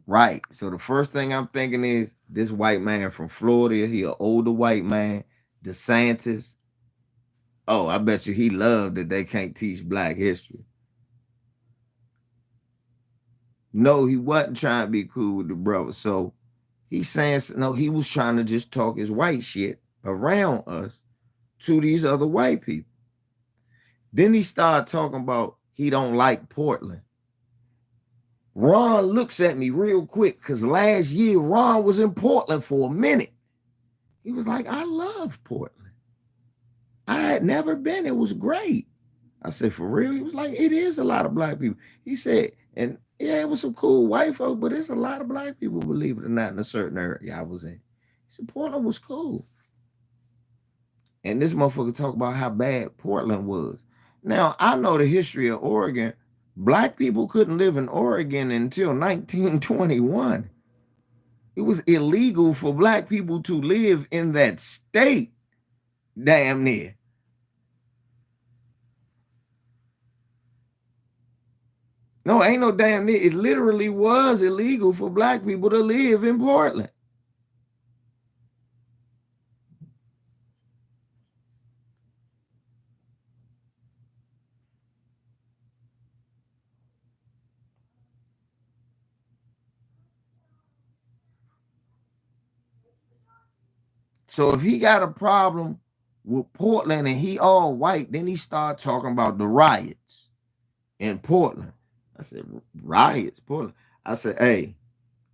Right. So the first thing I'm thinking is this white man from Florida, he an older white man, DeSantis. Oh, I bet you he loved that they can't teach black history. No, he wasn't trying to be cool with the brother. So he's saying, no, he was trying to just talk his white shit around us to these other white people. Then he started talking about he don't like Portland. Ron looks at me real quick because last year Ron was in Portland for a minute. He was like, I love Portland. I had never been. It was great. I said, for real? He was like, it is a lot of black people. He said, and Yeah, it was some cool white folk, but it's a lot of black people, believe it or not, in a certain area I was in. So Portland was cool. And this motherfucker talk about how bad Portland was. Now, I know the history of Oregon. Black people couldn't live in Oregon until 1921. It was illegal for black people to live in that state, damn near. No, ain't no damn near. It literally was illegal for black people to live in Portland. So if he got a problem with Portland and he all white, then he start talking about the riots in Portland. I said, riots, Portland. I said, hey,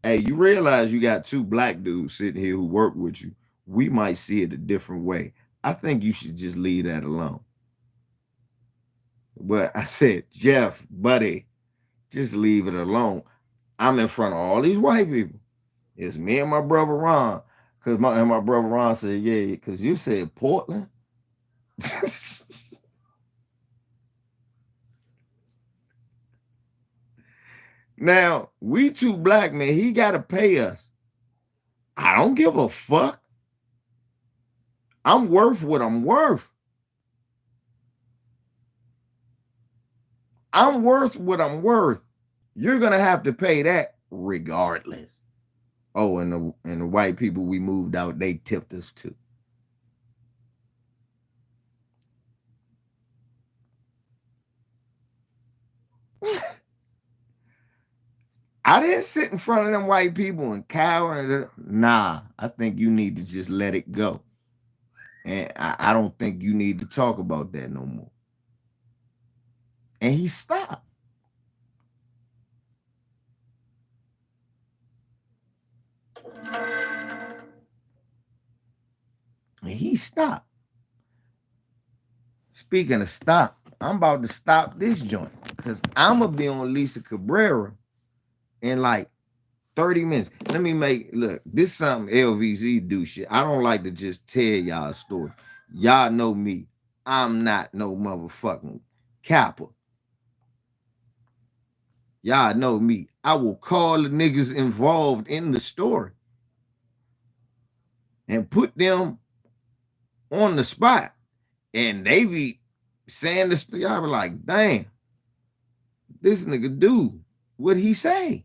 you realize you got two black dudes sitting here who work with you. We might see it a different way. I think you should just leave that alone. But I said, Jeff, buddy, just leave it alone. I'm in front of all these white people. It's me and my brother Ron. Because my brother Ron said, yeah, because you said Portland. Now, we two black men, he got to pay us. I don't give a fuck. I'm worth what I'm worth. I'm worth what I'm worth. You're going to have to pay that regardless. Oh, and the white people we moved out, they tipped us too. I didn't sit in front of them white people and cower. Nah, I think you need to just let it go. And I don't think you need to talk about that no more. And he stopped. And he stopped. Speaking of stop, I'm about to stop this joint because I'm going to be on Lisa Cabrera in like 30 minutes. Let me look, this is something LVZ do shit. I don't like to just tell y'all a story. Y'all know me. I'm not no motherfucking capper. Y'all know me. I will call the niggas involved in the story and put them on the spot. And they be saying this, y'all be like, damn, this nigga do what he say.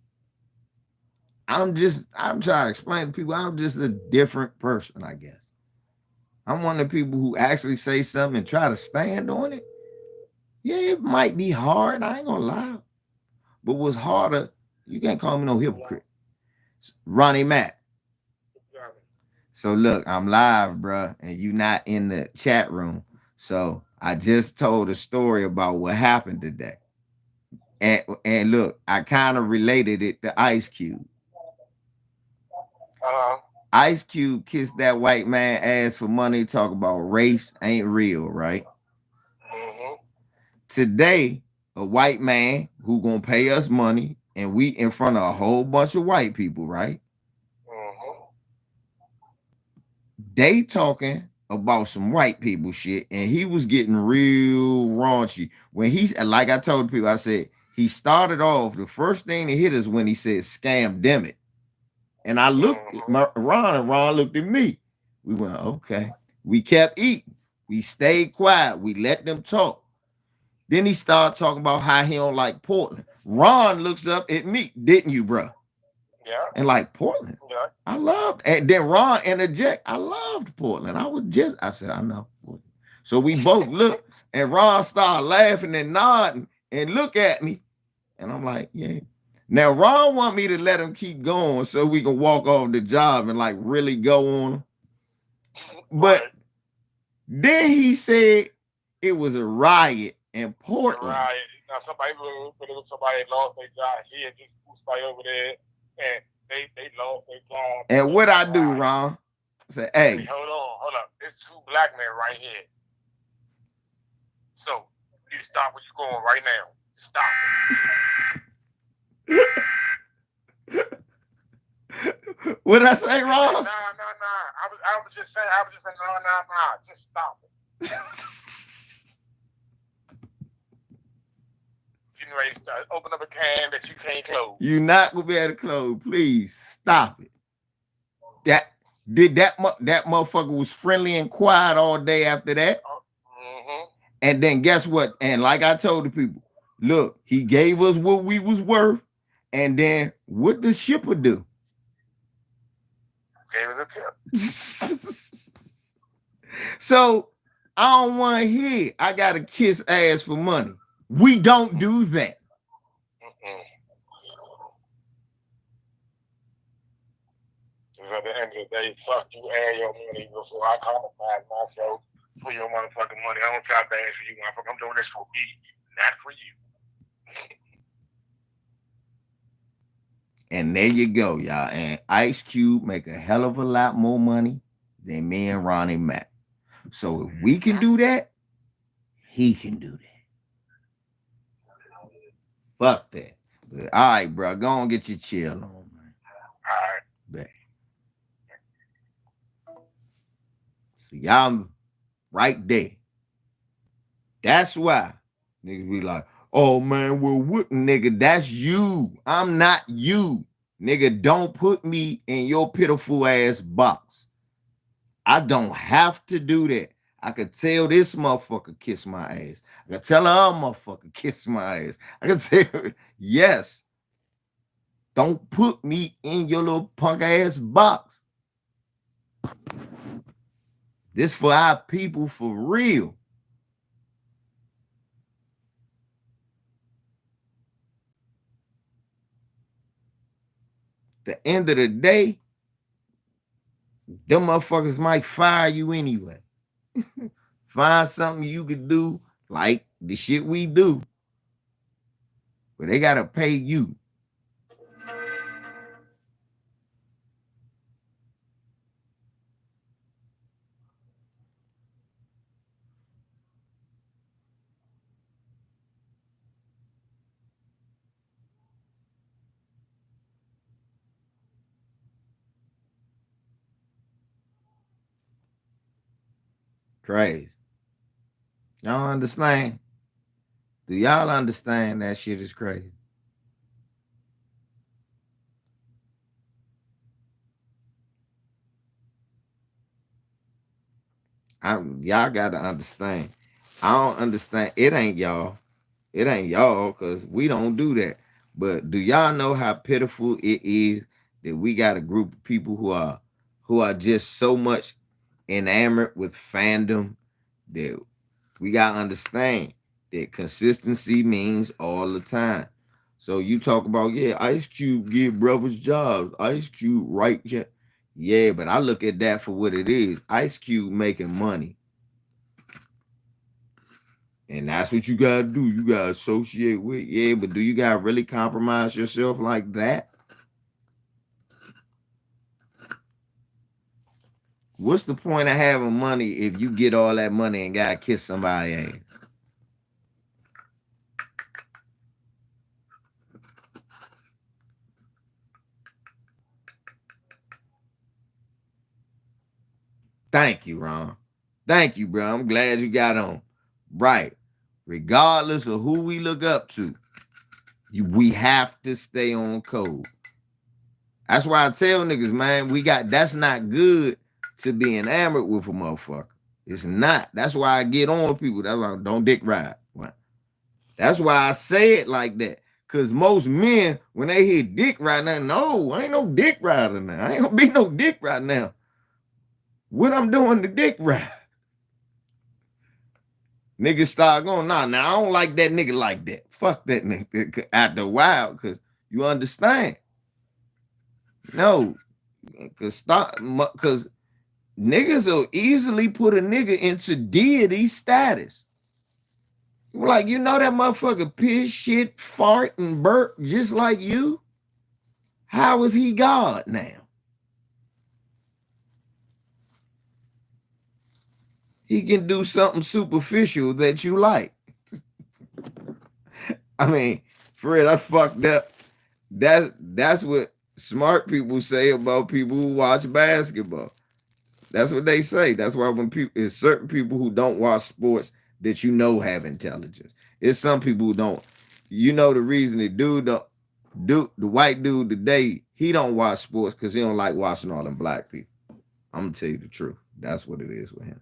I'm trying to explain to people, I'm just a different person, I guess. I'm one of the people who actually say something and try to stand on it. Yeah, it might be hard, I ain't gonna lie. But what's harder, you can't call me no hypocrite. Ronnie Mack. So look, I'm live, bro, and you not in the chat room. So I just told a story about what happened today. And look, I kind of related it to Ice Cube. Ice Cube kissed that white man ass for money, talk about race ain't real, right? Today, a white man who gonna pay us money, and we in front of a whole bunch of white people, right? They talking about some white people shit, and he was getting real raunchy. When he's, like I told people, I said, he started off, the first thing that hit us when he said, scam damn it. And I looked at Ron, and Ron looked at me. We went, okay. We kept eating. We stayed quiet. We let them talk. Then he started talking about how he don't like Portland. Ron looks up at me, didn't you, bro? Yeah. And like, Portland? Yeah. I loved, and then Ron interject, I loved Portland. I said, I know. So we both looked, and Ron started laughing and nodding and look at me. And I'm like, yeah. Now, Ron want me to let him keep going so we can walk off the job and like really go on him. But then he said it was a riot in Portland. Riot. Now, somebody lost their job here, just somebody over there, and they lost their job. And what I do, Ron? I said, hey. Hold up. There's two black men right here. So, you stop where you're going right now. Stop. What did I say wrong? No. I was just saying, no. Just stop it. Getting ready to start, open up a can that you can't close. You're not gonna be able to close. Please stop it. That motherfucker was friendly and quiet all day after that. Mm-hmm. And then guess what? And like I told the people, look, he gave us what we was worth. And then what the shipper do? Gave us a tip. So I don't want to hear I gotta kiss ass for money. We don't do that. Because at the end of the day, fuck you and your money before I compromise myself for your motherfucking money. I don't try to ask for you, motherfucker. I'm doing this for me, not for you. And there you go, y'all. And Ice Cube make a hell of a lot more money than me and Ronnie Mac. So if we can do that, he can do that. Fuck that. But, all right, bro. Go on, get your chill on, man. All right. Bet. So y'all right there. That's why niggas be like, oh man, well, what, nigga? That's you. I'm not you. Nigga, don't put me in your pitiful ass box. I don't have to do that. I could tell this motherfucker kiss my ass. I could tell her motherfucker kiss my ass. I could tell her, yes. Don't put me in your little punk ass box. This for our people for real. The end of the day, them motherfuckers might fire you anyway. Find something you could do like the shit we do. But they gotta pay you. Crazy. Y'all understand? Do y'all understand that shit is crazy? Y'all gotta understand. I don't understand. It ain't y'all. It ain't y'all because we don't do that. But do y'all know how pitiful it is that we got a group of people who are just so much enamored with fandom that we gotta understand that consistency means all the time. So you talk about, yeah, Ice Cube give brothers jobs. Ice Cube, right? Yeah, but I look at that for what it is. Ice Cube making money. And that's what you gotta do. You gotta associate with, yeah, but do you gotta really compromise yourself like that? What's the point of having money if you get all that money and gotta kiss somebody's ass? Thank you, Ron. Thank you, bro. I'm glad you got on. Right. Regardless of who we look up to, we have to stay on code. That's why I tell niggas, man, that's not good to be enamored with a motherfucker. It's not. That's why I get on with people. That's why I don't dick ride. Right. That's why I say it like that. Because most men, when they hear dick ride now, no, I ain't no dick rider now. I ain't gonna be no dick right now. What I'm doing to dick ride? Niggas start going, nah, I don't like that nigga like that. Fuck that nigga after a while, because you understand. No, because niggas will easily put a nigga into deity status. Like, you know that motherfucker piss, shit, fart, and burp just like you? How is he God now? He can do something superficial that you like. I mean, for real, I fucked up. That's what smart people say about people who watch basketball. That's what they say. That's why when people, it's certain people who don't watch sports that you know have intelligence. It's some people who don't. You know the reason the the white dude today, he don't watch sports because he don't like watching all them black people. I'm gonna tell you the truth. That's what it is with him.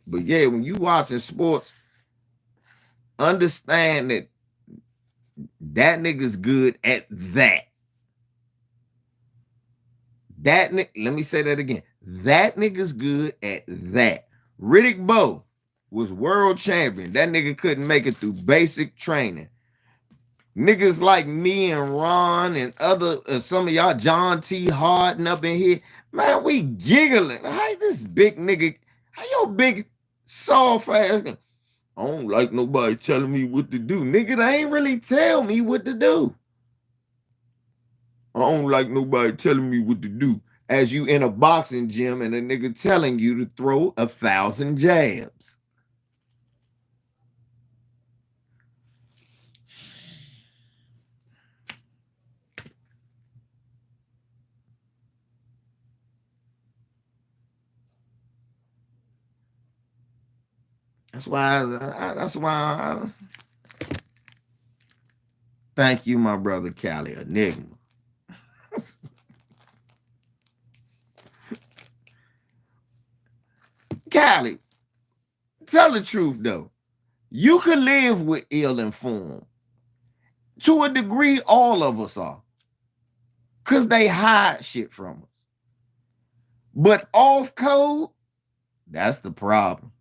But yeah, when you watching sports, understand that that nigga's good at that. Let me say that again. That nigga's good at that. Riddick Bowe was world champion. That nigga couldn't make it through basic training. Niggas like me and Ron and other some of y'all, John T. Harden up in here, man, we giggling. How this big nigga, how your big soft ass? I don't like nobody telling me what to do. Nigga, they ain't really tell me what to do. I don't like nobody telling me what to do. As you in a boxing gym and a nigga telling you to throw 1,000 jabs. That's why. Thank you, my brother Cali Enigma. Cali, tell the truth though. You can live with ill informed. To a degree, all of us are. Because they hide shit from us. But off code, that's the problem.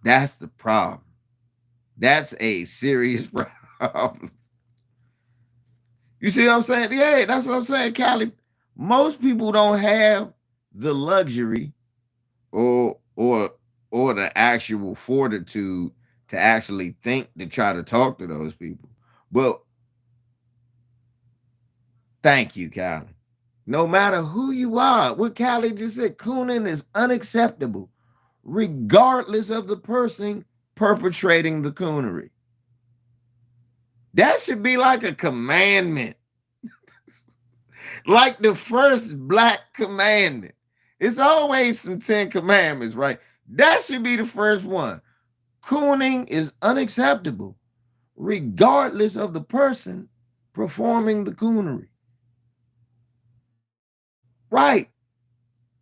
That's the problem. That's a serious problem. You see what I'm saying? Yeah, that's what I'm saying, Cali. Most people don't have the luxury or the actual fortitude to actually think to try to talk to those people. But thank you, Cali. No matter who you are, what Cali just said, cooning is unacceptable, regardless of the person perpetrating the coonery. That should be like a commandment. Like the first black commandment. It's always some 10 commandments, right? That should be the first one. Cooning is unacceptable, regardless of the person performing the coonery. Right.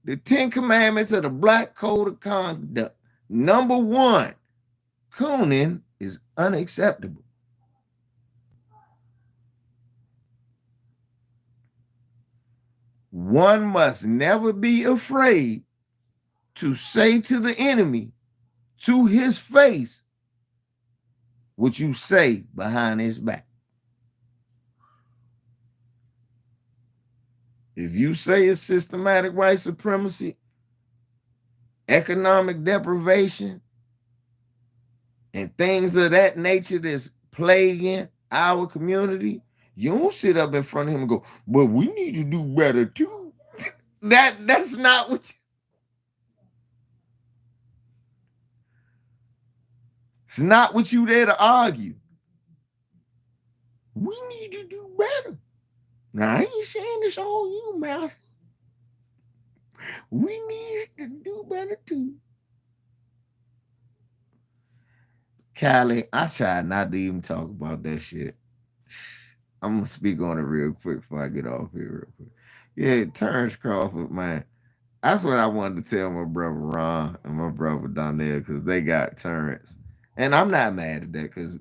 The 10 commandments of the Black Code of Conduct. Number 1, cooning is unacceptable. One must never be afraid to say to the enemy, to his face, what you say behind his back. If you say it's systematic white supremacy, economic deprivation, and things of that nature that's plaguing our community, you don't sit up in front of him and go, but we need to do better too. That's not what it's not what you there to argue. We need to do better. Now, I ain't saying this all you, master. We need to do better too. Cali, I try not to even talk about that shit. I'm gonna speak on it real quick before I get off here real quick. Yeah, Terrence Crawford, man. That's what I wanted to tell my brother Ron and my brother Donnell because they got Terrence. And I'm not mad at that because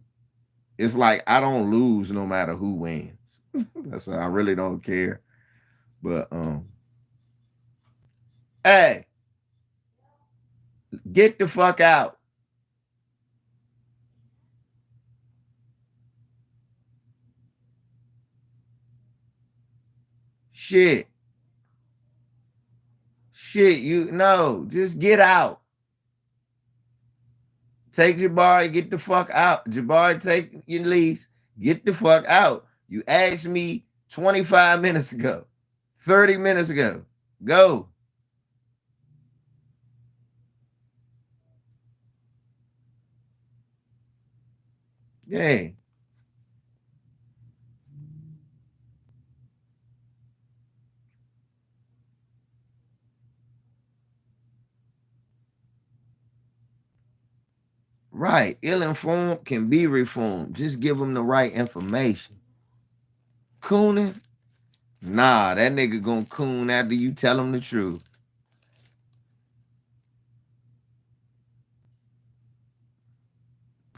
it's like I don't lose no matter who wins. That's why I really don't care. But hey, get the fuck out. Shit, you know, just get out. Take Jabari, get the fuck out. Jabari, take your lease, get the fuck out. You asked me 25 minutes ago. 30 minutes ago. Go. Yeah. Right. Ill-informed can be reformed. Just give them the right information. Cooning? Nah, that nigga gonna coon after you tell him the truth.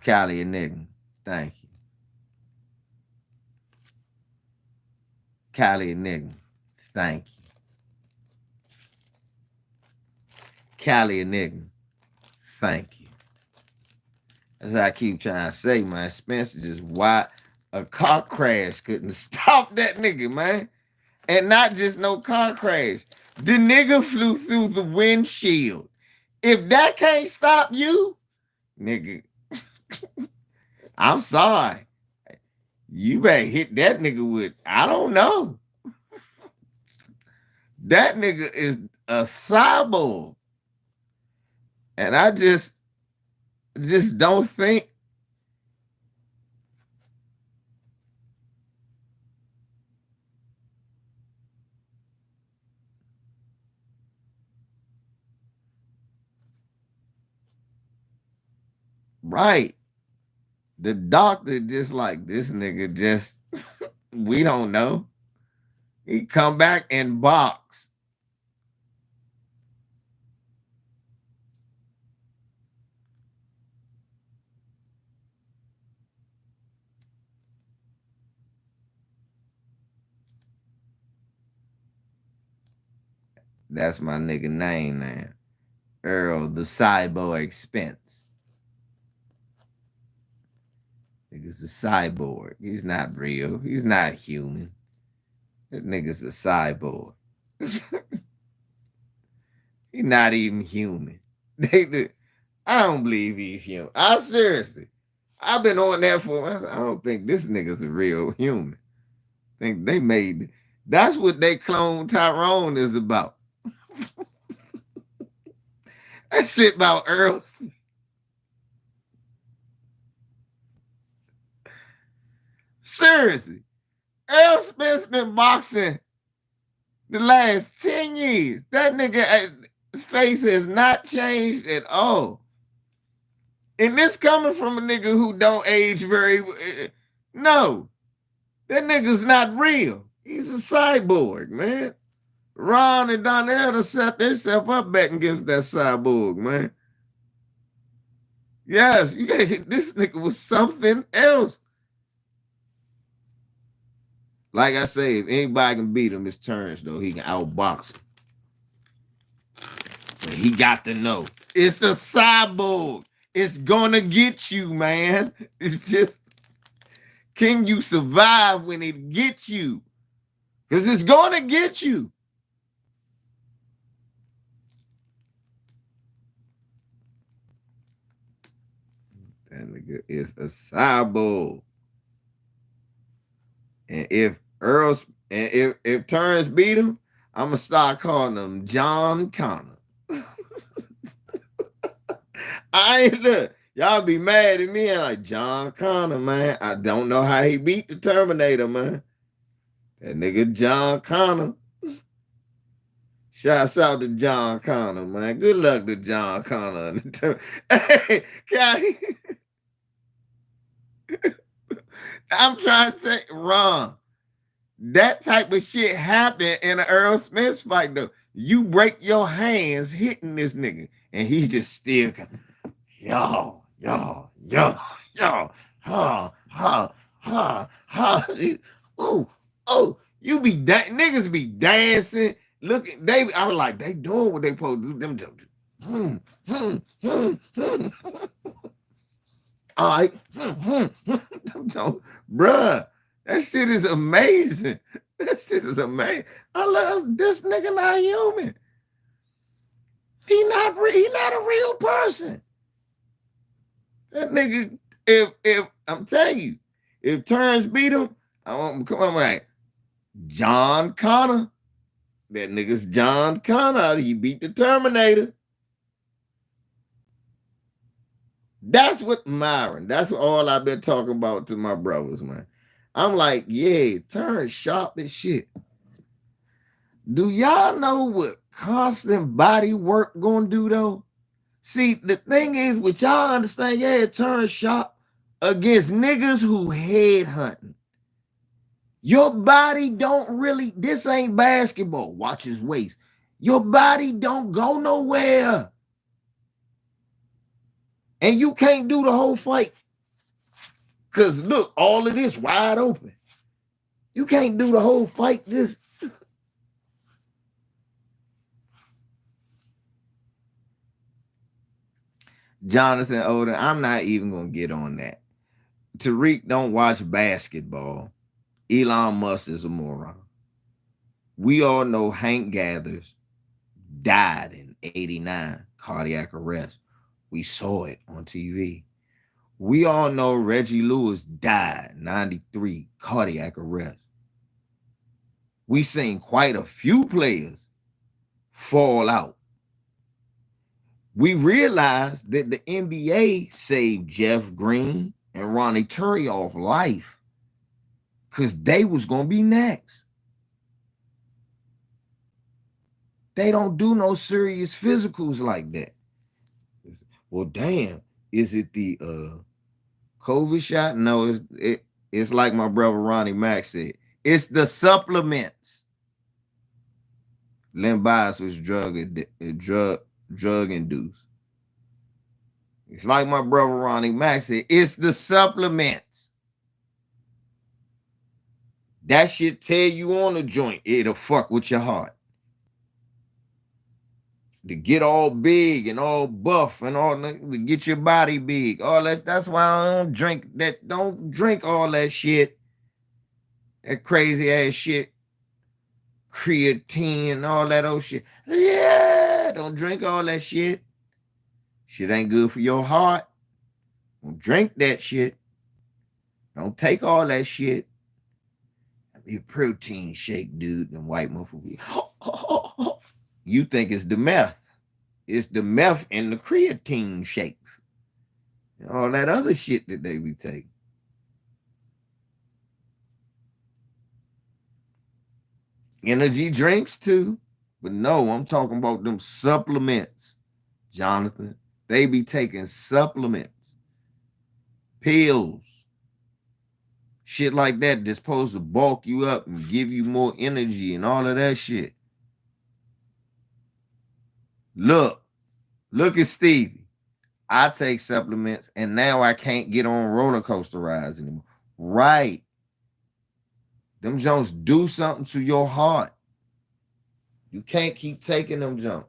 Cali a nigga. Thank you. Cali a nigga. Thank you. Cali a nigga. Thank you. As I keep trying to say, man, Spencer just why a car crash couldn't stop that nigga, man. And not just no car crash. The nigga flew through the windshield. If that can't stop you, nigga, I'm sorry. You better hit that nigga with, I don't know. That nigga is a cyborg. And I just don't think right. The doctor just like this nigga just we don't know. He come back and box. That's my nigga name now. Earl the Cyborg Spence. Nigga's a cyborg. He's not real. He's not human. That nigga's a cyborg. He's not even human. I don't believe he's human. Seriously. I've been on that for. I don't think this nigga's a real human. I think they made. That's what they clone Tyrone is about. That shit about Earl. Seriously. Earl Smith's been boxing the last 10 years. That nigga face has not changed at all. And this coming from a nigga who don't age very no. That nigga's not real. He's a cyborg, man. Ron and Donnell to set themselves up betting against that cyborg, man. Yes, you gotta hit this nigga with something else. Like I say, if anybody can beat him, it's Terrence, though. He can outbox him. But he got to know. It's a cyborg. It's gonna get you, man. It's just, can you survive when it gets you? Because it's gonna get you. That nigga is a cyborg. And if if Terrence beat him, I'm gonna start calling him John Connor. I ain't look. Y'all be mad at me and like John Connor, man. I don't know how he beat the Terminator, man. That nigga John Connor. Shouts out to John Connor, man. Good luck to John Connor. Hey, I'm trying to say, Ron, that type of shit happened in an Earl Smith fight, though. You break your hands hitting this nigga, and he's just still, yo, ha, oh, you be niggas be dancing, looking. I was like, they doing what they supposed to do. Them, all right, bruh, that shit is amazing. That shit is amazing. I love this nigga not human. He not a real person. That nigga, if I'm telling you, if Terrence beat him, I'm like, John Connor, That nigga's John Connor. He beat the Terminator. That's what Myron. That's all I've been talking about to my brothers, man. I'm like, yeah, turn sharp as shit. Do y'all know what constant body work gonna do though? See, the thing is, what y'all understand, yeah, it turns sharp against niggas who head hunting. Your body don't really, this ain't basketball. Watch his waist. Your body don't go nowhere. And you can't do the whole fight. Because look, all of this wide open. You can't do the whole fight this. Jonathan Oden, I'm not even going to get on that. Tariq don't watch basketball. Elon Musk is a moron. We all know Hank Gathers died in 89, cardiac arrest. We saw it on TV. We all know Reggie Lewis died 93, cardiac arrest. We seen quite a few players fall out. We realized that the NBA saved Jeff Green and Ronnie Turioff life because they was going to be next. They don't do no serious physicals like that. Well, damn, is it the COVID shot? No, it's like my brother Ronnie Mack said. It's the supplements. Len Bias was drug induced. It's like my brother Ronnie Mack said. It's the supplements. That shit tear you on the joint. It'll fuck with your heart. To get all big and all buff and all to get your body big. All that. That's why I don't drink that. Don't drink all that shit. That crazy ass shit. Creatine and all that old shit. Yeah, don't drink all that shit. Shit ain't good for your heart. Don't drink that shit. Don't take all that shit. Be a protein shake, dude. And white motherfucker. You think it's the meth. It's the meth and the creatine shakes. And all that other shit that they be taking. Energy drinks too. But no, I'm talking about them supplements, Jonathan. They be taking supplements, pills, shit like that that's supposed to bulk you up and give you more energy and all of that shit. Look at Stevie. I take supplements and now I can't get on roller coaster rides anymore. Right. Them Jones do something to your heart. You can't keep taking them Jones.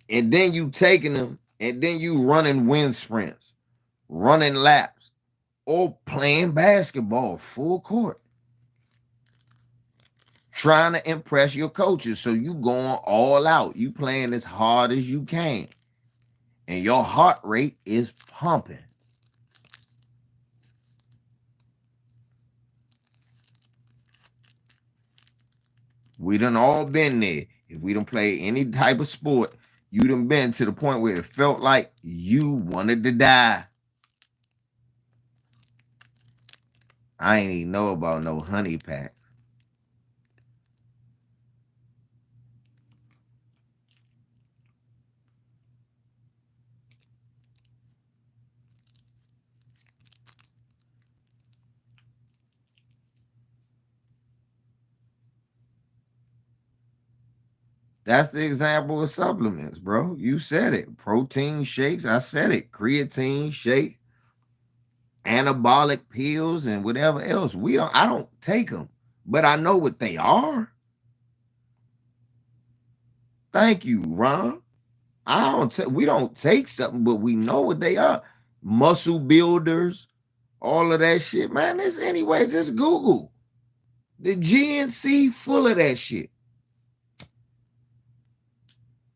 And then you taking them, and then you running wind sprints, running laps, or playing basketball full court. Trying to impress your coaches. So you going all out. You playing as hard as you can. And your heart rate is pumping. We done all been there. If we don't play any type of sport, you done been to the point where it felt like you wanted to die. I ain't even know about no honey packs. That's the example of supplements, bro. You said it. Protein shakes. I said it. Creatine shake, anabolic pills, and whatever else. I don't take them, but I know what they are. Thank you, Ron. We don't take something, but we know what they are. Muscle builders, all of that shit. Man, this anyway, just Google. The GNC full of that shit.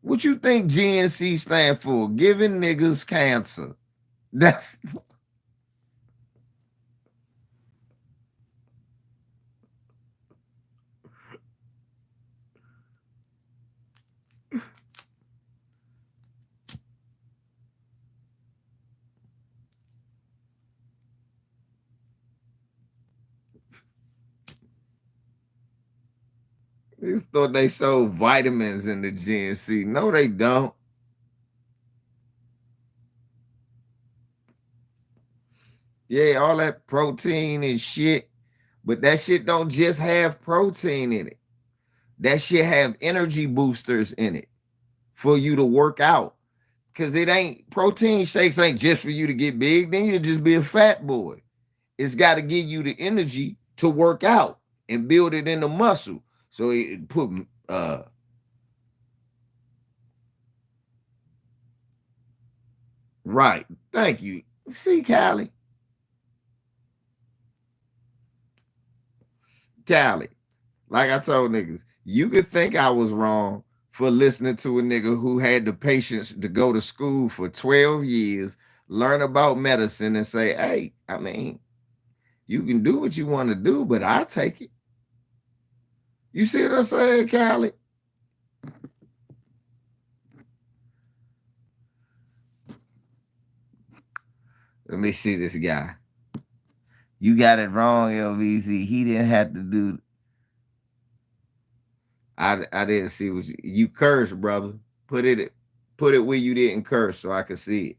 What you think GNC stand for? Giving niggas cancer. That's they thought they sold vitamins in the GNC. No, they don't. Yeah, all that protein and shit. But that shit don't just have protein in it. That shit have energy boosters in it for you to work out. Cause it ain't protein shakes ain't just for you to get big, then you'll just be a fat boy. It's got to give you the energy to work out and build it in the muscle. So it put right. Thank you. See, Callie. Callie, like I told niggas, you could think I was wrong for listening to a nigga who had the patience to go to school for 12 years, learn about medicine, and say, hey, I mean, you can do what you want to do, but I take it. You see what I'm saying, Callie? Let me see this guy. You got it wrong, LVZ. He didn't have to do. I didn't see what you cursed, brother. Put it where you didn't curse so I could see it.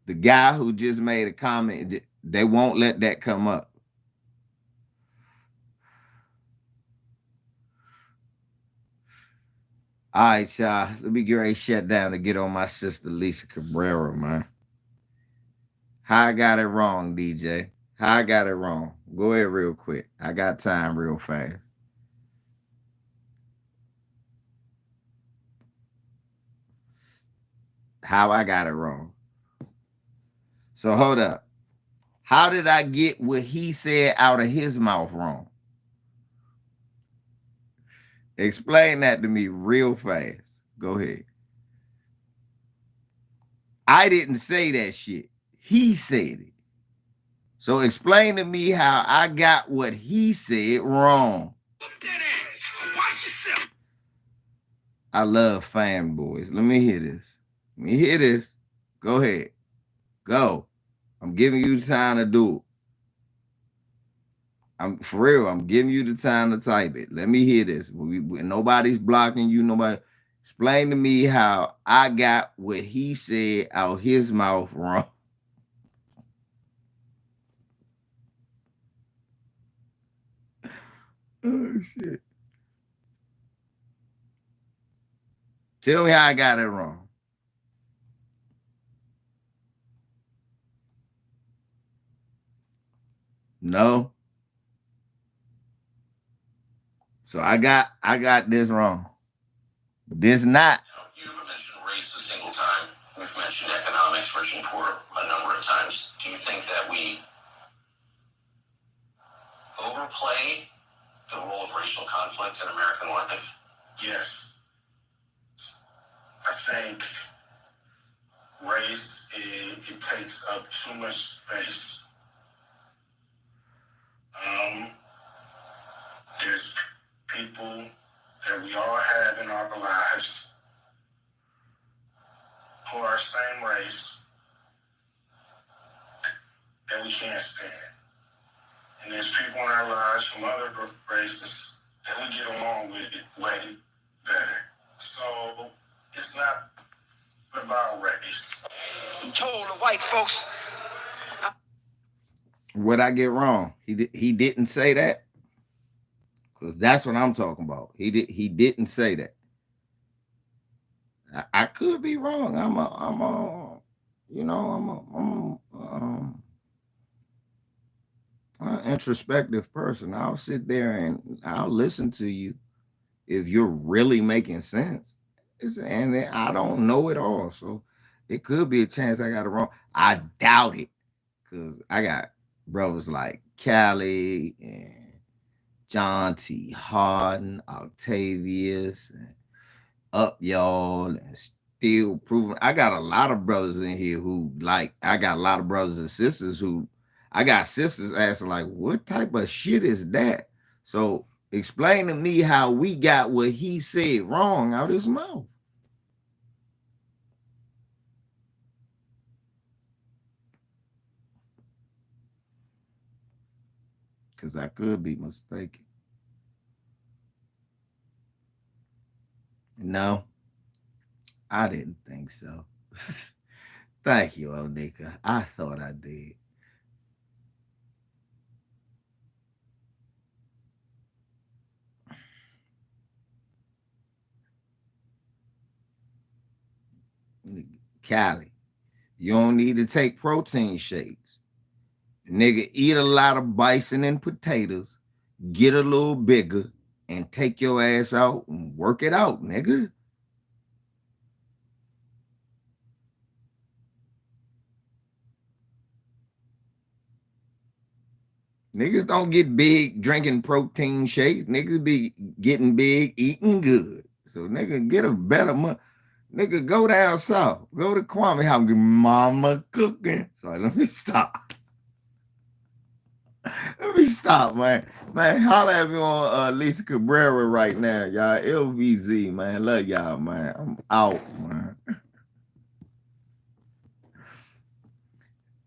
The guy who just made a comment, they won't let that come up. All right, y'all. Let me get ready to shut down to get on my sister Lisa Cabrera, man. How I got it wrong, DJ? How I got it wrong? Go ahead real quick. I got time real fast. How I got it wrong. So hold up. How did I get what he said out of his mouth wrong? Explain that to me real fast. Go ahead. I didn't say that shit. He said it. So explain to me how I got what he said wrong. Watch yourself. I love fanboys. Let me hear this. Let me hear this. Go ahead. Go. I'm giving you the time to do it. I'm for real. I'm giving you the time to type it. Let me hear this. Nobody's blocking you. Nobody. Explain to me how I got what he said out his mouth wrong. Oh shit. Tell me how I got it wrong. No. So I got this wrong. This not. You've mentioned race a single time. We've mentioned economics, rich and poor, a number of times. Do you think that we overplay the role of racial conflict in American life? Yes. I think race, it takes up too much space. There's people that we all have in our lives who are same race that we can't stand. And there's people in our lives from other races that we get along with way better. So it's not about race. I'm told the white folks. What I get wrong? He didn't say that. Because that's what I'm talking about. He didn't say that. I could be wrong. I'm an introspective person. I'll sit there and I'll listen to you if you're really making sense. And I don't know it all. So it could be a chance I got it wrong. I doubt it. Because I got brothers like Cali and John T. Harden, Octavius, and Up Y'all, and Still Proving. I got a lot of brothers in here who like, I got a lot of brothers and sisters who, I got sisters asking like, what type of shit is that? So explain to me how we got what he said wrong out his mouth. Because I could be mistaken. No, I didn't think so. Thank you, Onika. I thought I did. Cali, you don't need to take protein shakes. Nigga, eat a lot of bison and potatoes, get a little bigger, and take your ass out and work it out, nigga. Niggas don't get big drinking protein shakes. Niggas be getting big eating good. So nigga, get a better month. Nigga, go down south. Go to Kwame House. Mama cooking. Sorry, let me stop. Let me stop, man. Man, holla at me on Lisa Cabrera right now, y'all. LVZ, man. Love y'all, man. I'm out, man.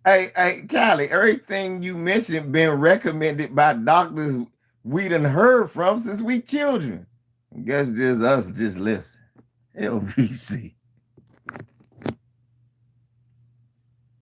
Hey, Callie, everything you mentioned been recommended by doctors we done heard from since we children. I guess just us just listen. LVC.